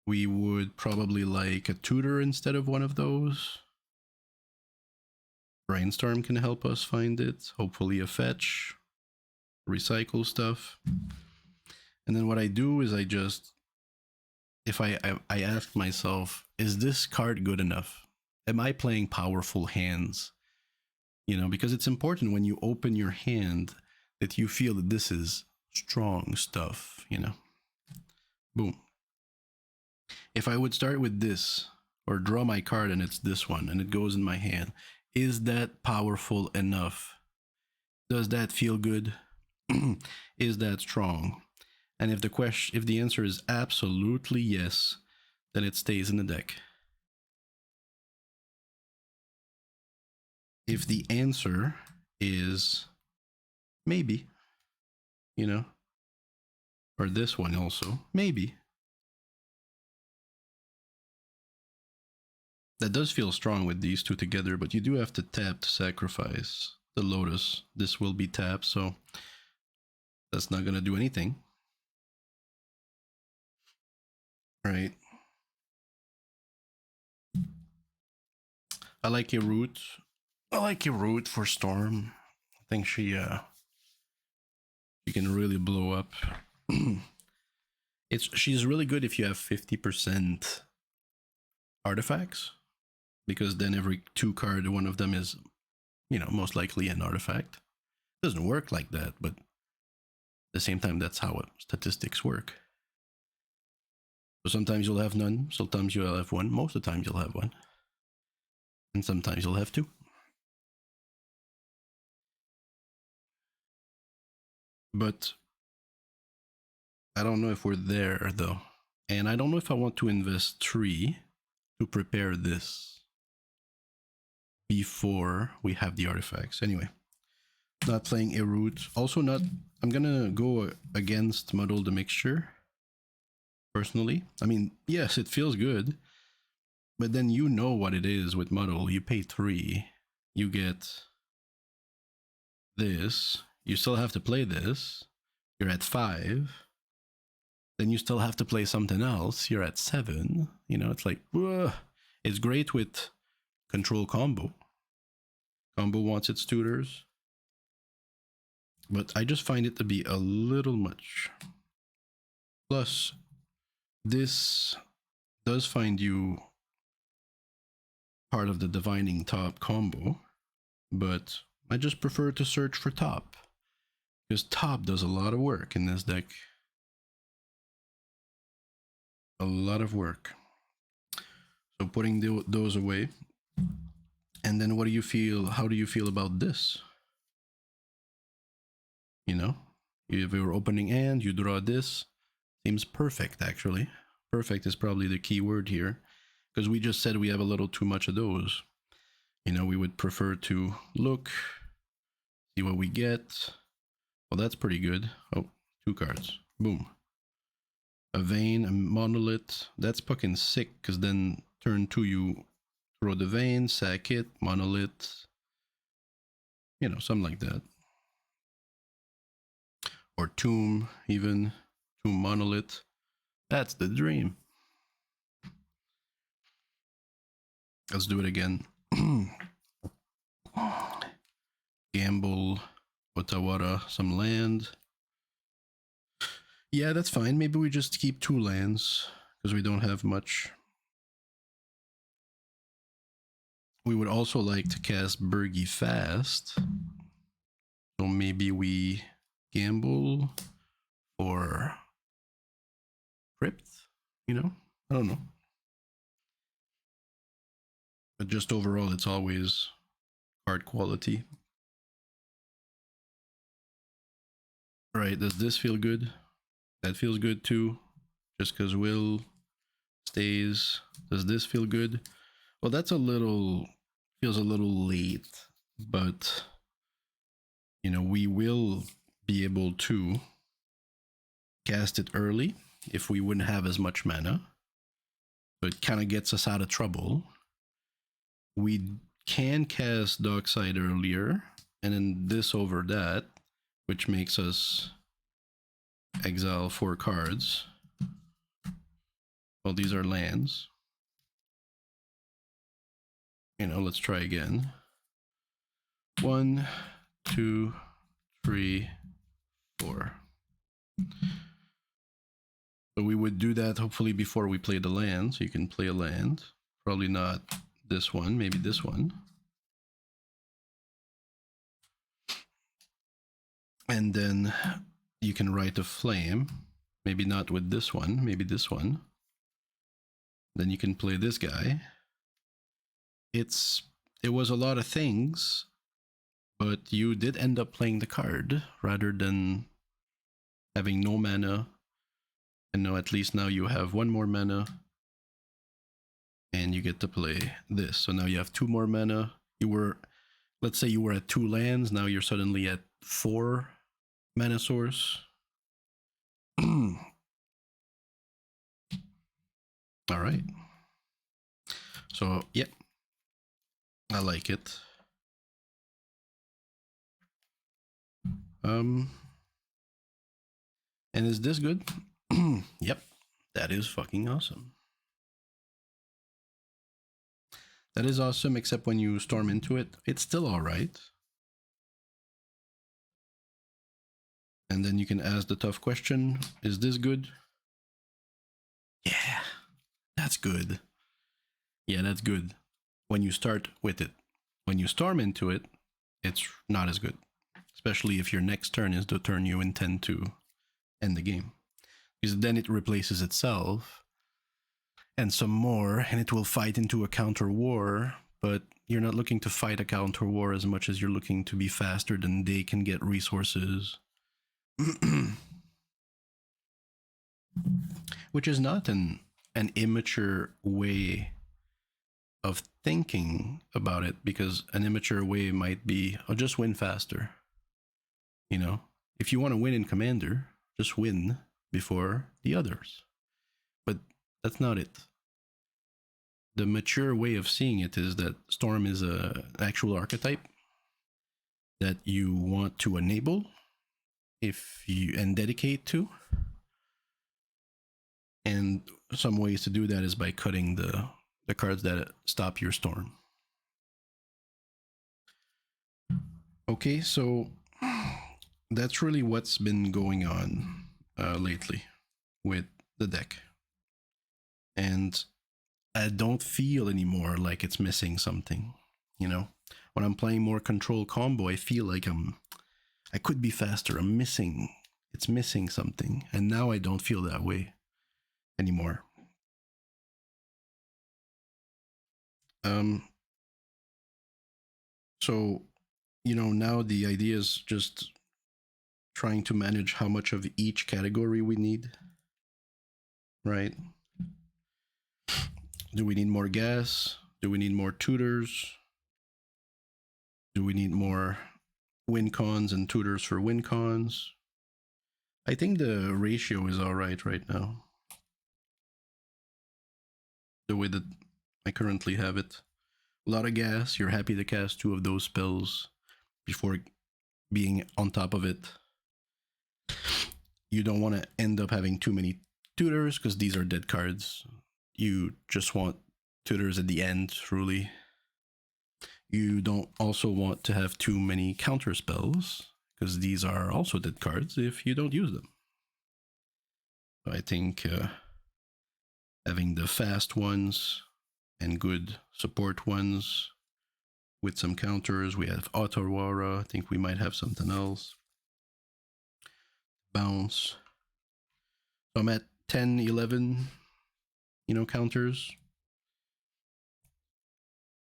We would probably like a tutor instead of one of those. Brainstorm can help us find it. Hopefully a fetch. Recycle stuff. And then what I do is I just, if I ask myself, is this card good enough? Am I playing powerful hands? You know, because it's important when you open your hand that you feel that this is strong stuff, you know. Boom. If I would start with this, or draw my card and it's this one, and it goes in my hand, is that powerful enough? Does that feel good? Is that strong? And if the answer is absolutely yes, then it stays in the deck. If the answer is maybe, you know, or this one also, maybe, that does feel strong with these two together, but you do have to tap to sacrifice the Lotus. This will be tapped, so that's not going to do anything. Right. I like your root. I like your root for Storm. I think she can really blow up. She's really good if you have 50% artifacts, because then every 2 card, one of them is, you know, most likely an artifact. It doesn't work like that, but at the same time, that's how statistics work. So sometimes you'll have none, sometimes you'll have one, most of the time you'll have one, and sometimes you'll have 2. But I don't know if we're there though, and I don't know if I want to invest 3 to prepare this before we have the artifacts. Anyway, not playing a root. Also not, I'm gonna go against Muddle the Mixture, personally. I mean, yes, it feels good, but then you know what it is with Muddle. You pay 3, you get this, you still have to play this, you're at 5, then you still have to play something else, you're at 7, you know, it's like, ugh. It's great with control combo. Combo wants its tutors, but I just find it to be a little much. Plus, this does find you part of the Divining Top combo, but I just prefer to search for top, because top does a lot of work in this deck. A lot of work. So putting those away. And then what do you feel? How do you feel about this? You know, if you're opening hand, you draw this. Seems perfect, actually. Perfect is probably the key word here, because we just said we have a little too much of those. You know, we would prefer to look, see what we get. Well, that's pretty good. Oh, 2 cards. Boom. A Vein, a Monolith. That's fucking sick, because then turn 2 you throw the Vein, sack it, Monolith. You know, something like that. or Tomb, even Tomb Monolith. That's the dream. Let's do it again. Gamble, Otawara, some land. Yeah, that's fine. Maybe we just keep 2 lands because we don't have much. We would also like to cast Bergie fast. So maybe we gamble or crypt, you know? I don't know. But just overall, it's always card quality. Right, does this feel good? That feels good too. Just because Will stays. Does this feel good? Well, that's feels a little late, but you know, we will be able to cast it early if we wouldn't have as much mana. So it kind of gets us out of trouble. We can cast Dockside earlier, and then this over that, which makes us exile 4 cards. Well, these are lands. You know, let's try again. 1, 2, 3, 4. So we would do that hopefully before we play the land. So you can play a land. Probably not this one, maybe this one. And then you can write a flame. Maybe not with this one, maybe this one. Then you can play this guy. It was a lot of things, but you did end up playing the card rather than having no mana. And no, at least now you have 1 more mana. And you get to play this. So now you have 2 more mana. Let's say you were at 2 lands, now you're suddenly at 4 mana source. All right. So, yeah. I like it. And is this good? Yep. That is fucking awesome. That is awesome, except when you storm into it, it's still all right. And then you can ask the tough question, is this good? Yeah, that's good. Yeah, that's good. When you start with it. When you storm into it, it's not as good. Especially if your next turn is the turn you intend to end the game. Because then it replaces itself and some more, and it will fight into a counter war, but you're not looking to fight a counter war as much as you're looking to be faster than they can get resources. Which is not an immature way of thinking about it, because an immature way might be, I'll just win faster. You know, if you want to win in Commander, just win before the others. But that's not it. The mature way of seeing it is that Storm is an actual archetype that you want to enable and dedicate to. And some ways to do that is by cutting the cards that stop your Storm. Okay, so that's really what's been going on lately with the deck. And I don't feel anymore like it's missing something, you know? When I'm playing more control combo, I feel like I could be faster. It's missing something. And now I don't feel that way anymore. So, you know, now the idea is just trying to manage how much of each category we need, right? Do we need more gas? Do we need more tutors? Do we need more win cons and tutors for win cons? I think the ratio is all right now. The way that I currently have it. A lot of gas, you're happy to cast 2 of those spells before being on top of it. you don't want to end up having too many tutors because these are dead cards. You just want tutors at the end, truly. You don't also want to have too many counter spells because these are also dead cards if you don't use them. So I think having the fast ones and good support ones with some counters. We have Autowara. I think we might have something else. Bounce. So I'm at 10, 11, counters.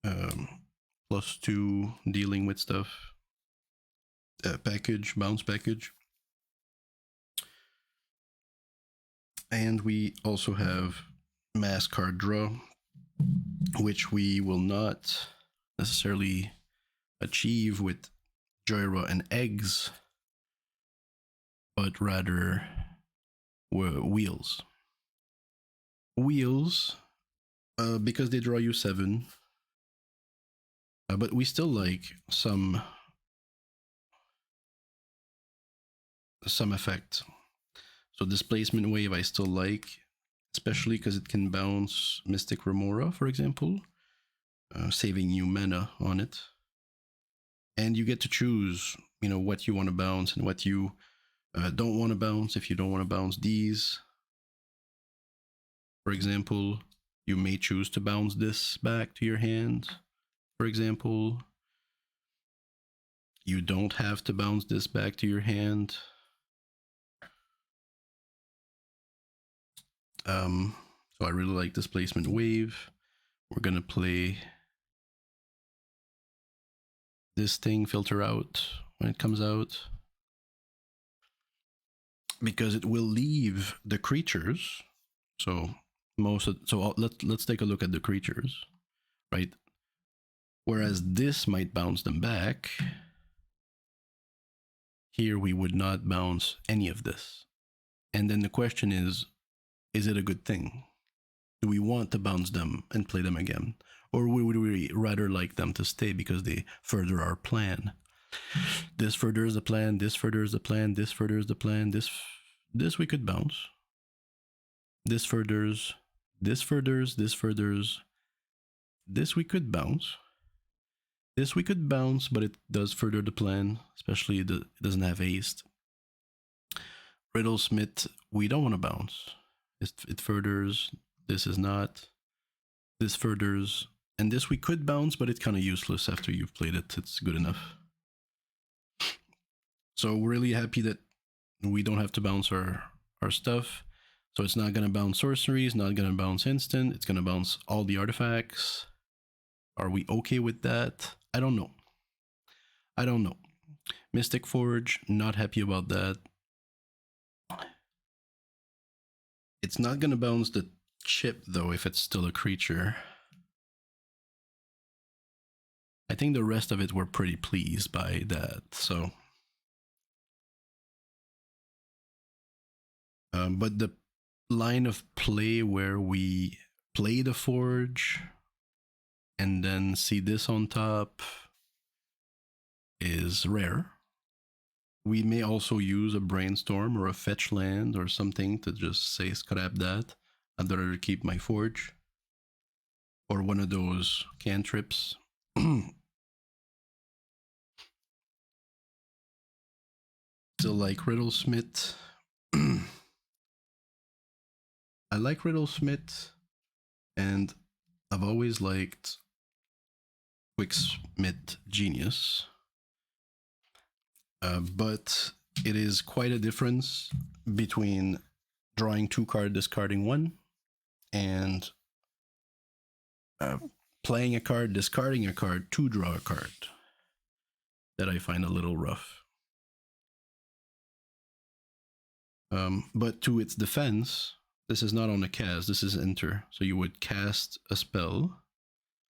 +2 dealing with stuff. Package, bounce package. And we also have mass card draw, which we will not necessarily achieve with Jhoira and eggs, but rather wheels. Wheels, because they draw you 7, but we still like some effect. So displacement wave I still like, especially because it can bounce Mystic Remora, for example, saving you mana on it. And you get to choose, what you want to bounce and what you don't want to bounce. If you don't want to bounce these, for example, you may choose to bounce this back to your hand, for example. You don't have to bounce this back to your hand. So I really like Displacement Wave. We're gonna play this thing, Filter Out, when it comes out, because it will leave the creatures. So let's take a look at the creatures, right? Whereas this might bounce them back, here we would not bounce any of this. And then the question is it a good thing? Do we want to bounce them and play them again? Or would we rather like them to stay because they further our plan? This furthers the plan, this furthers the plan, this furthers the plan, this we could bounce. This furthers, this furthers, this furthers. This we could bounce. This we could bounce, but it does further the plan, especially it doesn't have haste. Riddlesmith, we don't want to bounce. It furthers, this is not. This furthers, and this we could bounce, but it's kind of useless after you've played it. It's good enough. So we're really happy that we don't have to bounce our stuff. So it's not going to bounce sorceries, not going to bounce instant. It's going to bounce all the artifacts. Are we okay with that? I don't know. Mystic Forge, not happy about that. It's not going to bounce the chip, though, if it's still a creature. I think the rest of it we're pretty pleased by that, so. But the line of play where we play the Forge and then see this on top is rare. We may also use a Brainstorm or a Fetch Land or something to just say scrap that. I'd rather keep my Forge. Or one of those cantrips. Still like Riddlesmith. I like Riddlesmith, and I've always liked Quicksmith Genius. But it is quite a difference between drawing 2 cards, discarding 1, and playing a card, discarding a card to draw a card, that I find a little rough. But to its defense, this is not on a cast, this is enter. So you would cast a spell,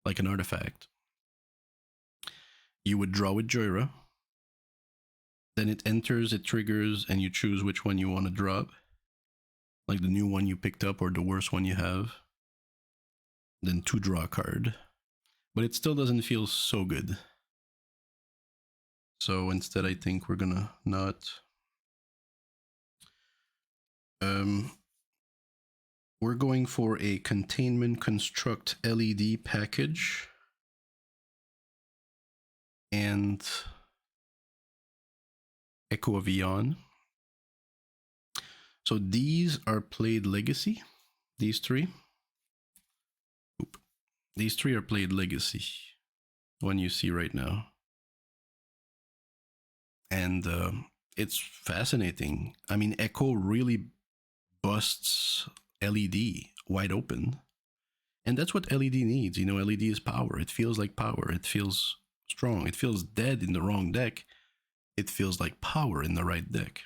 like an artifact. You would draw with Jhoira. Then it enters, it triggers, and you choose which one you want to drop. Like the new one you picked up or the worst one you have. Then to draw a card. But it still doesn't feel so good. So instead I think we're gonna not Um, we're going for a containment construct LED package. And Echo of Eon. So these are played legacy. These three. Oop. These three are played legacy. One you see right now. And it's fascinating. I mean, Echo really busts LED wide open. And that's what LED needs. You know, LED is power. It feels like power. It feels strong. It feels dead in the wrong deck. It feels like power in the right deck.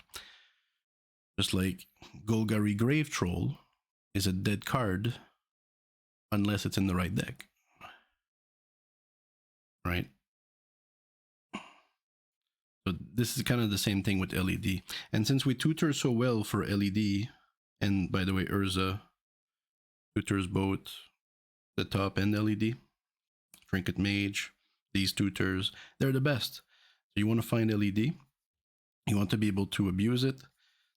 Just like Golgari Grave Troll is a dead card unless it's in the right deck. Right? So this is kind of the same thing with LED. And since we tutor so well for LED, and by the way, Urza tutors both the top and LED, Trinket Mage, these tutors, they're the best. So you want to find LED, you want to be able to abuse it.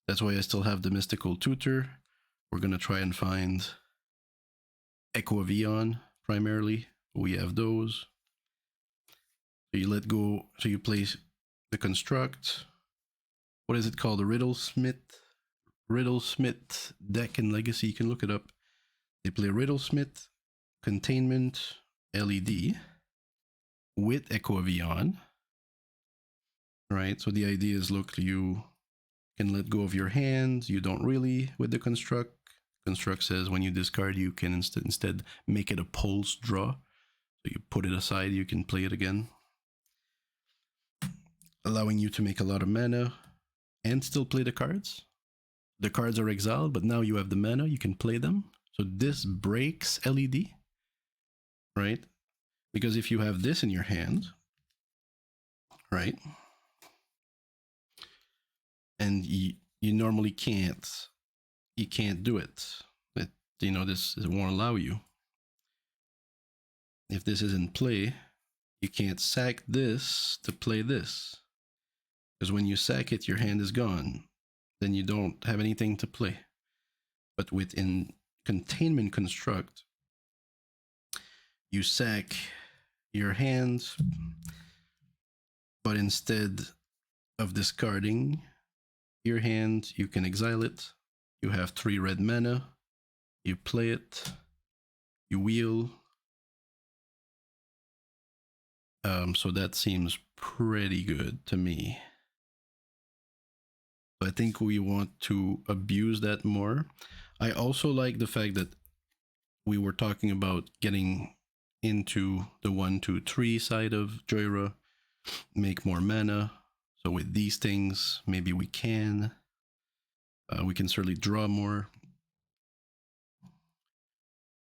That's why I still have the Mystical Tutor. We're going to try and find Echo of Eon primarily. We have those. So you let go, so you place the construct. What is it called? The Riddlesmith deck in Legacy. You can look it up. They play Riddlesmith, Containment, LED with Echo of Eon. Right? So the idea is, look, you can let go of your hand. You don't really with the construct. Construct says when you discard, you can instead make it a pulse draw. So you put it aside, you can play it again, allowing you to make a lot of mana and still play the cards. The cards are exiled, but now you have the mana, you can play them. So this breaks LED, right? Because if you have this in your hand, right, and you normally can't do it. You know, this won't allow you. If this is in play, you can't sack this to play this. Because when you sack it, your hand is gone. Then you don't have anything to play. But within Containment Construct, you sack your hand, but instead of discarding your hand, you can exile it. You have 3 red mana. You play it. You wheel. So that seems pretty good to me. I think we want to abuse that more. I also like the fact that we were talking about getting into the 1, 2, 3 side of Jhoira, make more mana. So with these things, maybe we can certainly draw more.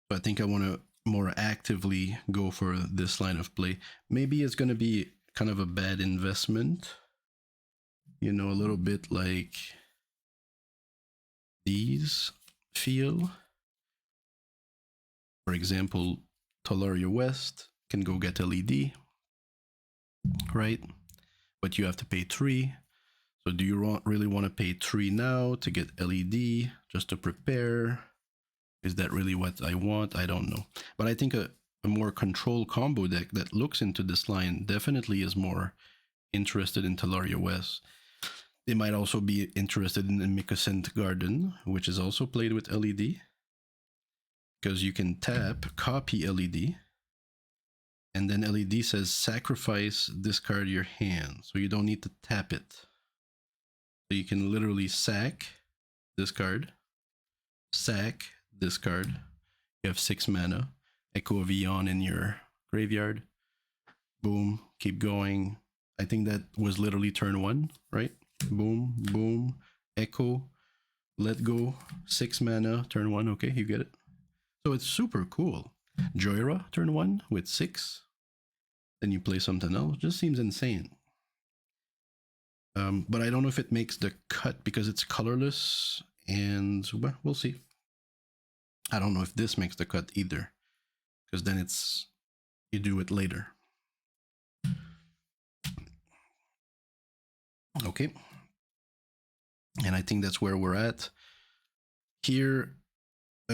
But I think I want to more actively go for this line of play. Maybe it's going to be kind of a bad investment. You know, a little bit like these feel. For example, Talaria West can go get LED, right? But you have to pay 3. So do you really want to pay 3 now to get LED just to prepare? Is that really what I want? I don't know. But I think a more control combo deck that looks into this line definitely is more interested in Talaria West. They might also be interested in the Mycosynth Garden, which is also played with LED. Because you can tap, copy LED, and then LED says sacrifice, discard your hand. So you don't need to tap it. So you can literally sack, discard, sack, discard. You have 6 mana. Echo of Eon in your graveyard. Boom, keep going. I think that was literally turn 1, right? Boom, boom, Echo, let go, 6 mana, turn 1. Okay, you get it. So it's super cool. Jhoira, turn 1 with 6. Then you play something else. Just seems insane. But I don't know if it makes the cut because it's colorless, and well, we'll see. I don't know if this makes the cut either, because then it's, you do it later. Okay. And I think that's where we're at. Here,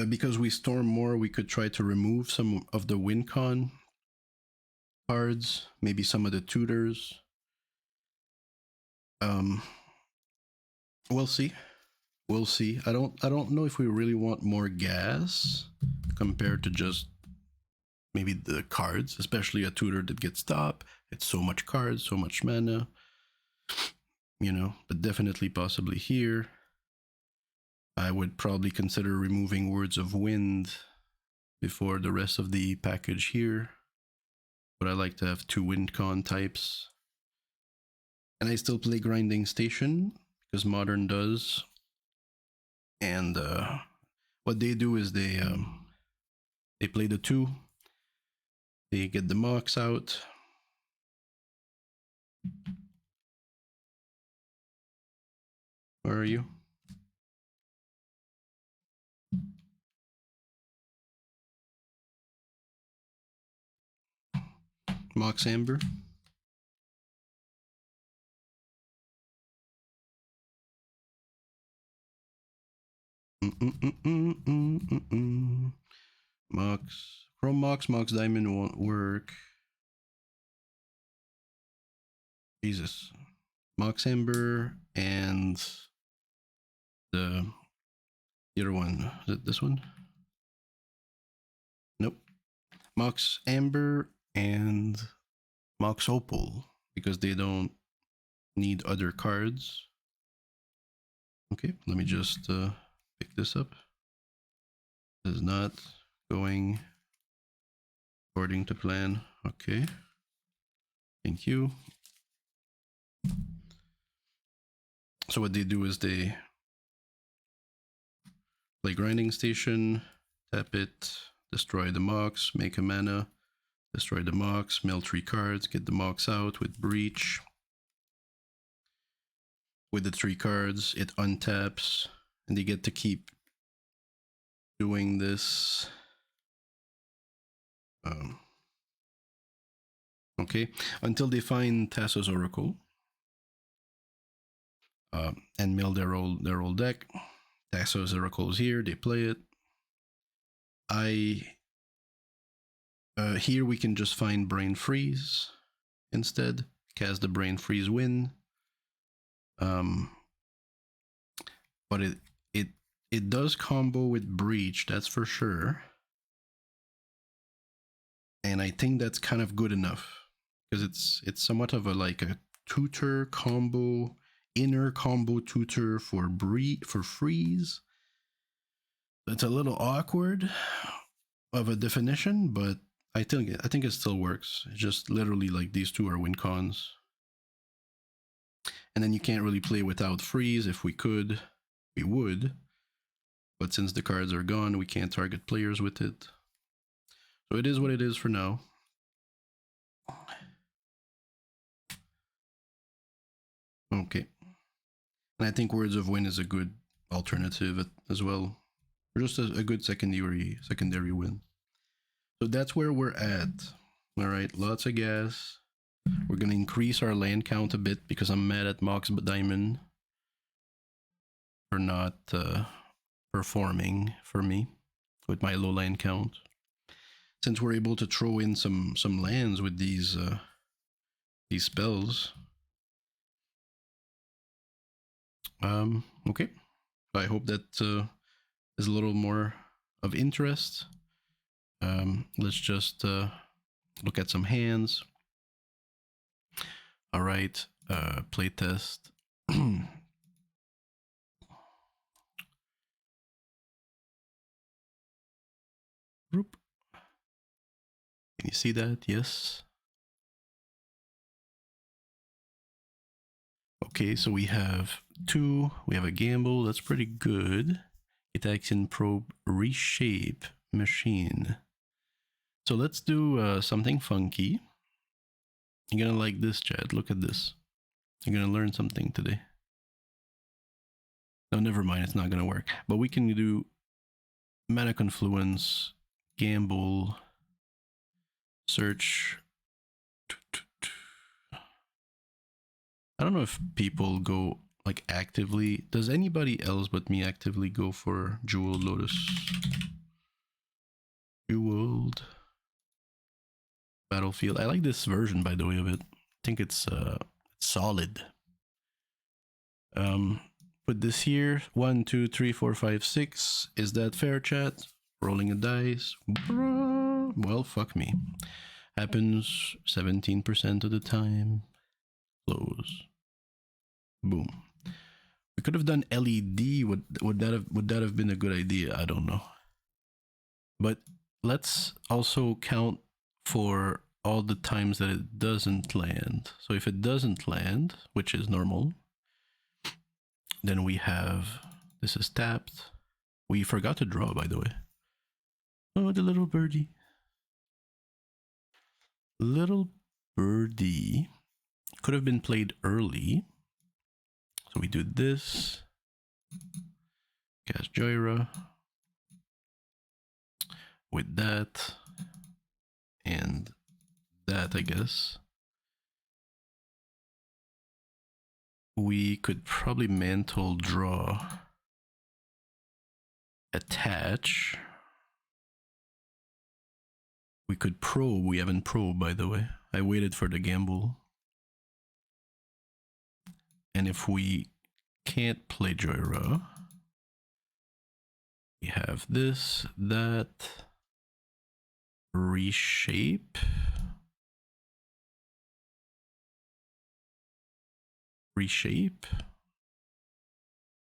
because we storm more, we could try to remove some of the win con cards, maybe some of the tutors. We'll see. We'll see. I don't know if we really want more gas compared to just maybe the cards, especially a tutor that gets top. It's so much cards, so much mana. You know, but definitely possibly here. I would probably consider removing Words of Wind before the rest of the package here. But I like to have 2 wind con types. And I still play Grinding Station because Modern does. And what they do is they play the 2. They get the Mox out. Where are you? Mox Amber. Mox. Chrome Mox, Mox Diamond won't work. Jesus. Mox Amber and the other one. Is it this one? Nope. Mox Amber and Mox Opal because they don't need other cards. Okay, let me just pick this up. This is not going according to plan. Okay. Thank you. So what they do is they play Grinding Station, tap it, destroy the Mox, make a mana, destroy the Mox, mill 3 cards, get the Mox out with Breach. With the 3 cards, it untaps, and they get to keep doing this. Okay, until they find Tasso's Oracle and mill their old deck. Tasso's Oracle is here. They play it. Here we can just find Brain Freeze instead. Cast the Brain Freeze win. But it does combo with Breach, that's for sure. And I think that's kind of good enough because it's somewhat of a tutor combo, inner combo tutor for freeze. It's a little awkward of a definition, but I think it still works. It's just literally like these 2 are win cons. And then you can't really play without freeze. If we could, we would. But since the cards are gone, we can't target players with it. So it is what it is for now. Okay. And I think Words of Wind is a good alternative as well. Or just a good secondary win. So that's where we're at. All right, lots of gas. We're going to increase our land count a bit because I'm mad at Mox Diamond for not performing for me with my low land count. Since we're able to throw in some lands with these spells. Okay. I hope that is a little more of interest. Let's just look at some hands. All right, playtest. Can you see that? Yes. Okay, so we have 2. We have a gamble. That's pretty good. Attacks in probe reshape machine. So let's do something funky. You're gonna like this, Chad. Look at this. You're gonna learn something today. No, never mind. It's not gonna work. But we can do mana confluence, gamble, search. I don't know if people go like actively. Does anybody else but me actively go for Jeweled Lotus? Jeweled Battlefield. I like this version, by the way, of it. I think it's solid. Put this here. 1, 2, 3, 4, 5, 6. Is that fair, chat? Rolling a dice. Well, fuck me. Happens 17% of the time. Close. Boom. We could have done LED. Would that have been a good idea? I don't know. But let's also count for all the times that it doesn't land. So if it doesn't land, which is normal, then we have, this is tapped. We forgot to draw, by the way. Oh, the little birdie. Little birdie could have been played early. So we do this. Cast Jhoira. With that. And that, I guess. We could probably mantle draw. Attach. We could probe. We haven't probed, by the way. I waited for the gamble. And if we can't play Jhoira, we have this, that, reshape. Reshape?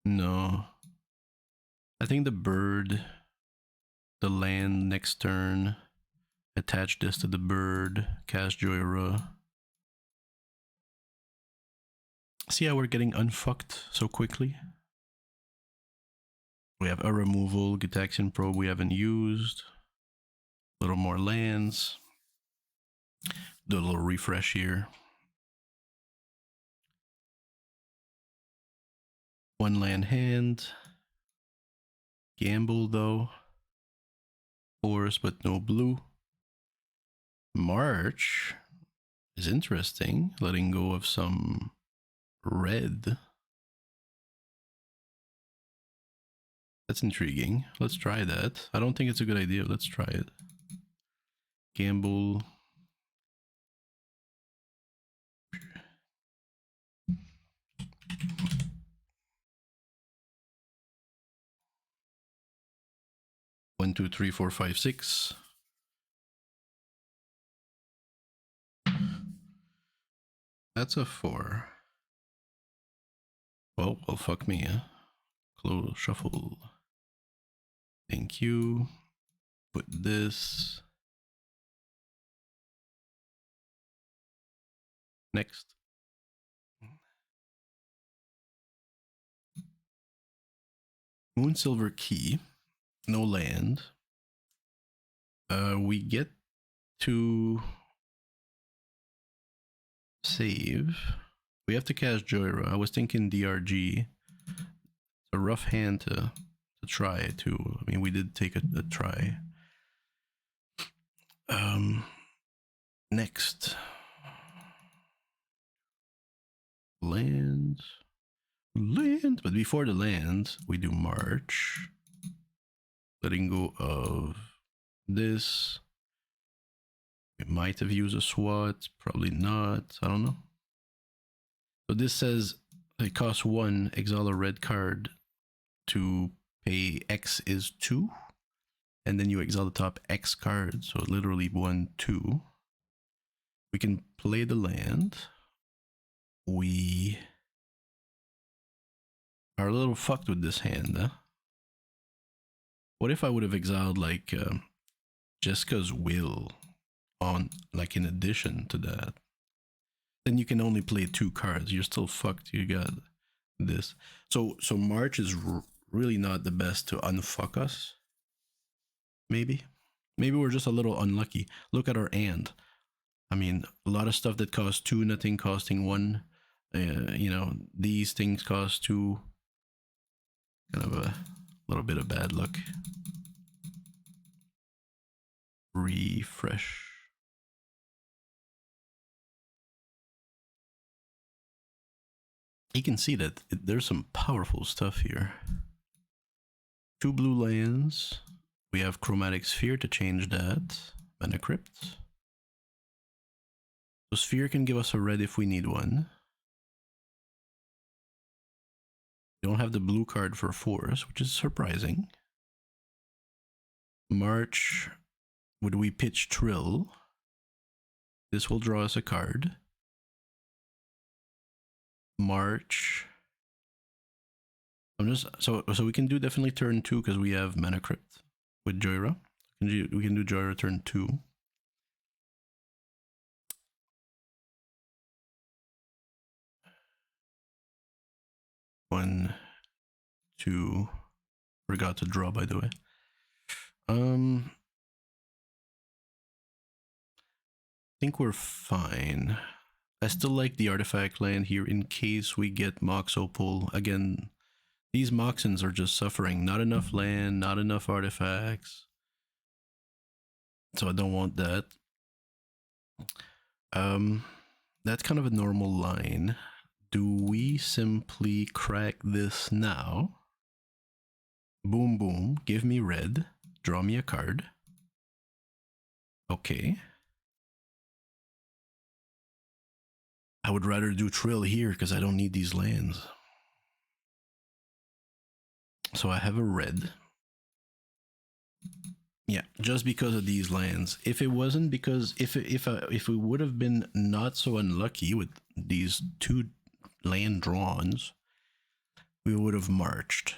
No. I think the bird, the land next turn, attach this to the bird, cast Jhoira. See how we're getting unfucked so quickly? We have a removal, Gitaxian Probe we haven't used. A little more lands. Do a little refresh here. One land hand. Gamble though. Forest but no blue. March is interesting. Letting go of some red. That's intriguing. Let's try that. I don't think it's a good idea. Let's try it. Gamble. One, two, three, four, five, six. That's a 4. Well, fuck me, huh? Close, shuffle. Thank you. Put this. Next. Moonsilver Key. No land. We get to save. We have to cast Jhoira. I was thinking DRG. It's a rough hand to try too. I mean, we did take a try. Next. Land. But before the land, we do March. Letting go of this. We might have used a SWAT, probably not. I don't know. So this says it costs 1, exile a red card to pay X is 2. And then you exile the top X card. So literally 1, 2. We can play the land. We are a little fucked with this hand, huh? What if I would have exiled like Jessica's Will on, like, in addition to that? Then you can only play 2 cards. You're still fucked. You got this. So March is really not the best to unfuck us. Maybe we're just a little unlucky. Look at our and. I mean, a lot of stuff that costs 2, nothing costing 1. You know, these things cost 2. Kind of a little bit of bad luck. Refresh. You can see that there's some powerful stuff here. 2 blue lands. We have Chromatic Sphere to change that. Mana Crypt. So Sphere can give us a red if we need one. We don't have the blue card for Force, which is surprising. March. Would we pitch Trill? This will draw us a card. March. I'm just so we can do definitely turn 2 because we have Mana Crypt with Jhoira. We can do Jhoira turn 2. One, two. Forgot to draw, by the way. I think we're fine. I still like the artifact land here in case we get Mox Opal. Again, these Moxens are just suffering. Not enough land, not enough artifacts. So I don't want that. That's kind of a normal line. Do we simply crack this now? Boom, boom. Give me red. Draw me a card. Okay. I would rather do Trill here because I don't need these lands. So I have a red. Yeah, just because of these lands. If it wasn't because if we would have been not so unlucky with these 2 land drawns, we would have marched.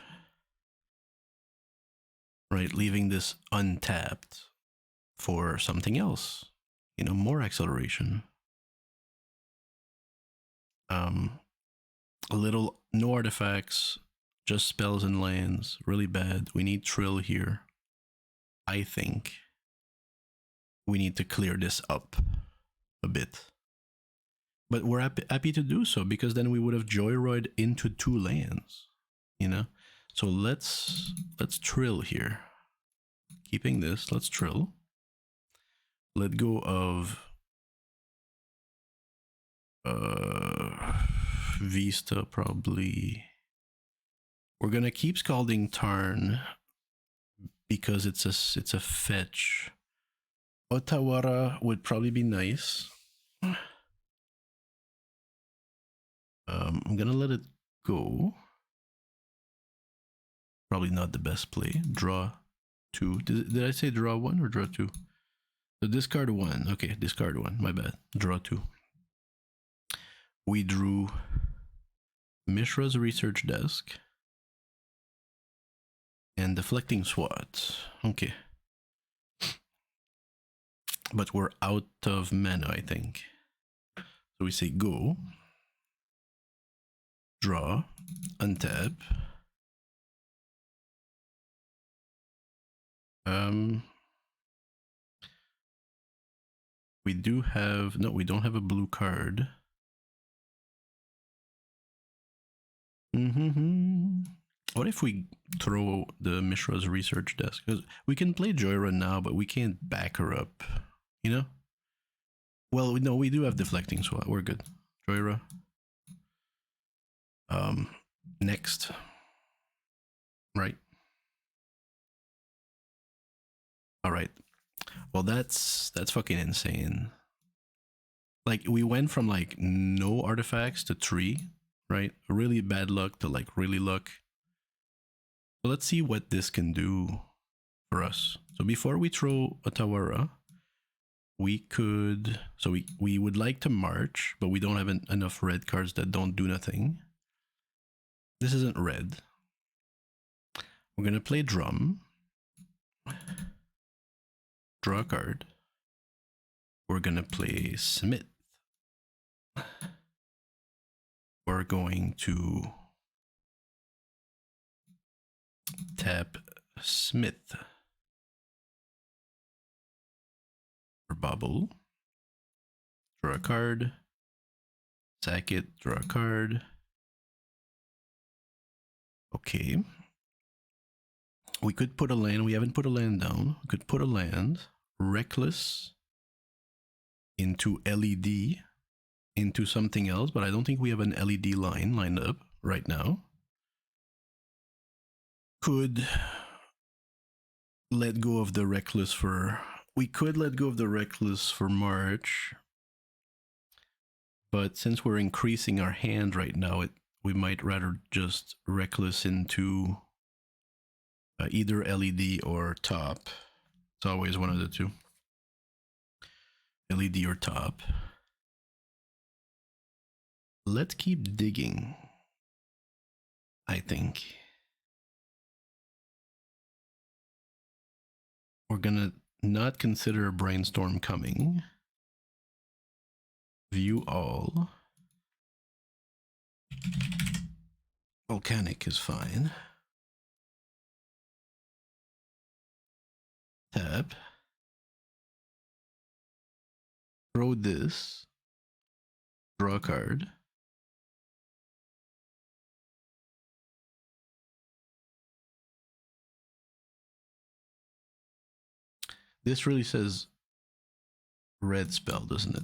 Right, leaving this untapped for something else. You know, more acceleration. A little, no artifacts, just spells and lands. Really bad. We need Trill here. I think we need to clear this up a bit. But we're happy to do so because then we would have Jhoira into 2 lands, you know? So let's Trill here. Keeping this, let's Trill. Let go of Vista probably. We're gonna keep Scalding Tarn because it's a fetch. Otawara would probably be nice. I'm gonna let it go. Probably not the best play. Draw 2. Did I say draw 1 or draw 2? So discard 1. Okay, discard 1. My bad. Draw 2. We drew Mishra's Research Desk and Deflecting SWAT. Okay. But we're out of mana, I think. So we say go. Draw. Untap. We do have... No, we don't have a blue card. What if we throw the Mishra's Research Desk? Because we can play Jhoira now, but we can't back her up, you know? Well, no, we do have Deflecting SWAT. We're good. Jhoira. Next. Right. All right. Well, that's fucking insane. Like, we went from like no artifacts to 3, right? Really bad luck to like really luck. So let's see what this can do for us. So before we throw Otawara, we could... So we would like to march, but we don't have enough red cards that don't do nothing. This isn't red. We're going to play drum. Draw a card. We're going to play Smith. We're going to tap Smith for bubble. Draw a card. Sack it. Draw a card. Okay. We could put a land. We haven't put a land down. We could put a land. Reckless into LED. into something else, but I don't think we have an LED line lined up right now. Could let go of the Reckless for... We could let go of the Reckless for March, but since we're increasing our hand right now, we might rather just Reckless into either LED or top. It's always one of the two. LED or top. Let's keep digging, I think. We're gonna not consider a brainstorm coming. View all. Volcanic is fine. Tap. Throw this. Draw a card. This really says red spell, doesn't it?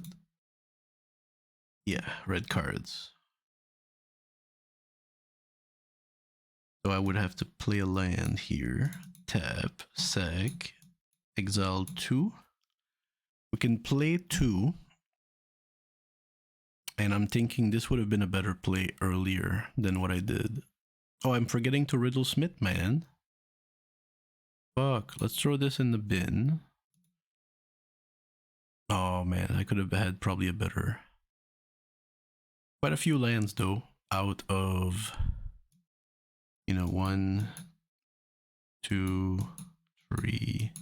Yeah, red cards. So I would have to play a land here. Tap, sack, exile 2. We can play 2. And I'm thinking this would have been a better play earlier than what I did. Oh, I'm forgetting to Riddle Smith, man. Fuck, let's throw this in the bin. Oh man, I could have had probably a better... Quite a few lands though, out of... You know, 1, 2, 3...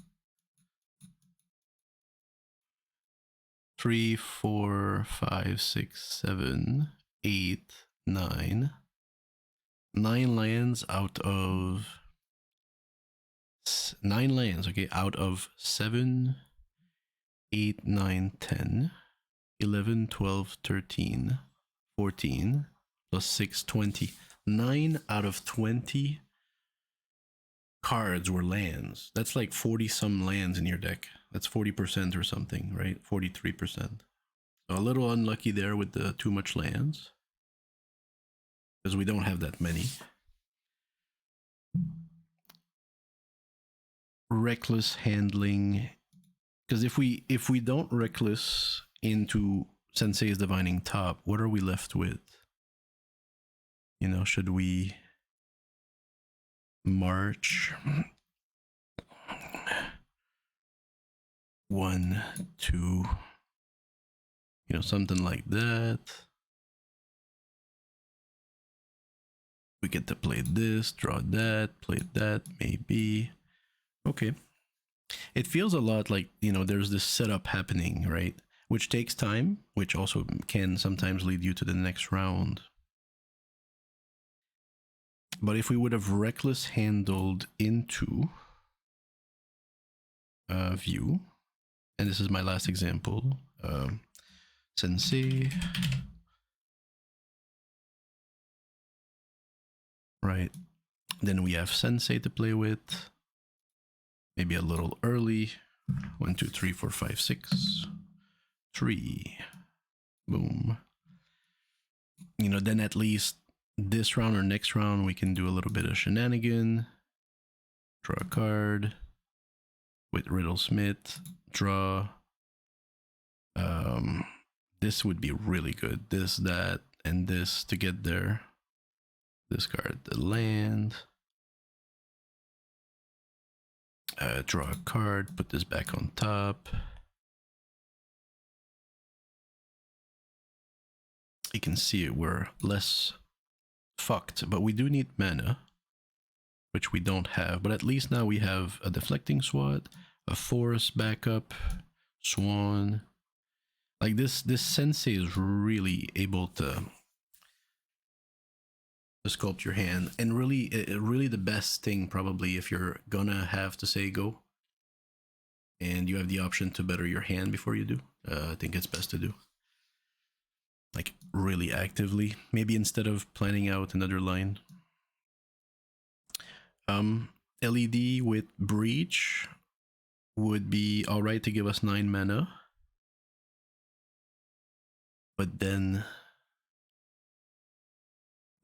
3, 4, 5, 6, 7, 8, 9. 9 lands out of... 9 lands, okay, out of 7, 8, 9, 10, 11, 12, 13, 14, plus 6, 20. 9 out of 20 cards were lands. That's like 40 some lands in your deck. That's 40% or something, right? 43%. So a little unlucky there with the too much lands, because we don't have that many. Reckless handling, because if we don't Reckless into Sensei's Divining Top, what are we left with? You know, should we march 1, 2, you know, something like that? We get to play this, draw that, play that, maybe. Okay. It feels a lot like, you know, there's this setup happening, right? Which takes time, which also can sometimes lead you to the next round. But if we would have Reckless handled into view, and this is my last example, Sensei, right? Then we have Sensei to play with. Maybe a little early. 1, 2, 3, 4, 5, 6. 3. Boom. You know, then at least this round or next round, we can do a little bit of shenanigan. Draw a card with Riddle Smith. Draw. This would be really good. This, that, and this to get there. Discard the land. Draw a card, put this back on top. You can see it, we're less fucked, but we do need mana, which we don't have. But at least now we have a deflecting swat, a forest backup, swan. Like this Sensei is really able to sculpt your hand, and really the best thing probably if you're gonna have to say go and you have the option to better your hand before you do. I think it's best to do, like, really actively, maybe instead of planning out another line. LED with Breach would be all right to give us 9 mana. But then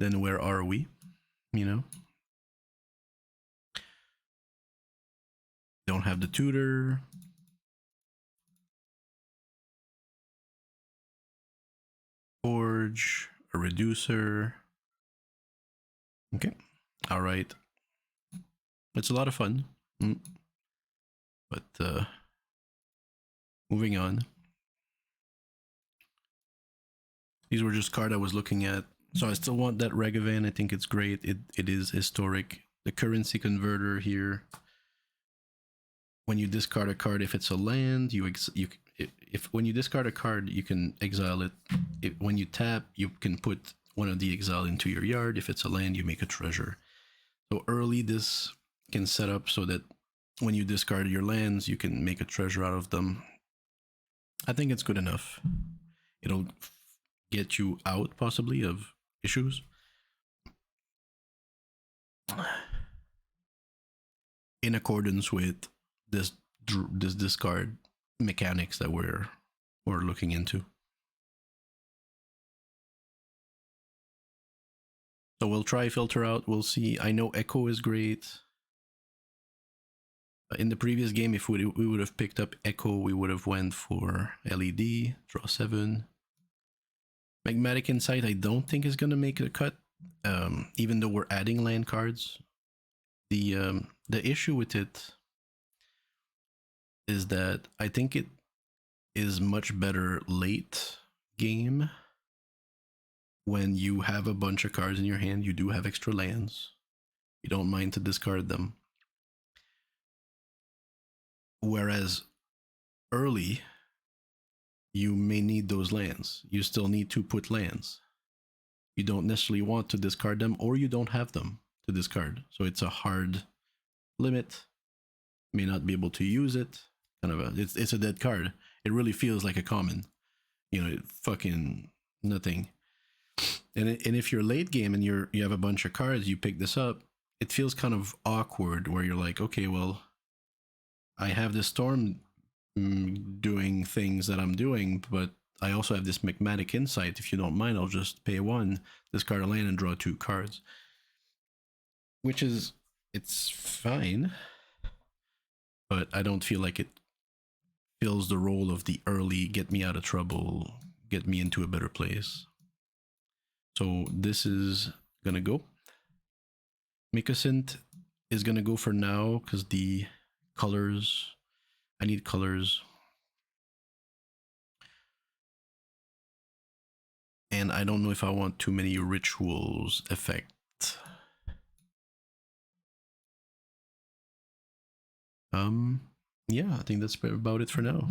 where are we? You know, don't have the tutor. Forge, a reducer. Okay, all right. It's a lot of fun. But moving on. These were just cards I was looking at. So I still want that Regavan. I think it's great. It is historic. The currency converter here. When you discard a card, if it's a land, if when you discard a card, you can exile it. When you tap, you can put one of the exile into your yard. If it's a land, you make a treasure. So early, this can set up so that when you discard your lands, you can make a treasure out of them. I think it's good enough. It'll get you out possibly of issues. In accordance with this discard mechanics that we're looking into. So we'll try filter out. We'll see. I know Echo is great. In the previous game, if we would have picked up Echo, we would have went for LED, draw 7. Magmatic Insight, I don't think is going to make a cut, even though we're adding land cards. The issue with it is that I think it is much better late game when you have a bunch of cards in your hand. You do have extra lands. You don't mind to discard them. Whereas early, you may need those lands. You still need to put lands. You don't necessarily want to discard them, or you don't have them to discard. So it's a hard limit. May not be able to use it. Kind of it's a dead card. It really feels like a common. You know, fucking nothing. And if you're late game and you have a bunch of cards, you pick this up, it feels kind of awkward where you're like, okay, well, I have this storm doing things that I'm doing, but I also have this Magmatic Insight. If you don't mind, I'll just pay 1, discard a land, and draw 2 cards. Which is, it's fine, but I don't feel like it fills the role of the early, get me out of trouble, get me into a better place. So this is gonna go. Mikosint is gonna go for now because the colors, I need colors. And I don't know if I want too many rituals effect. Yeah, I think that's about it for now.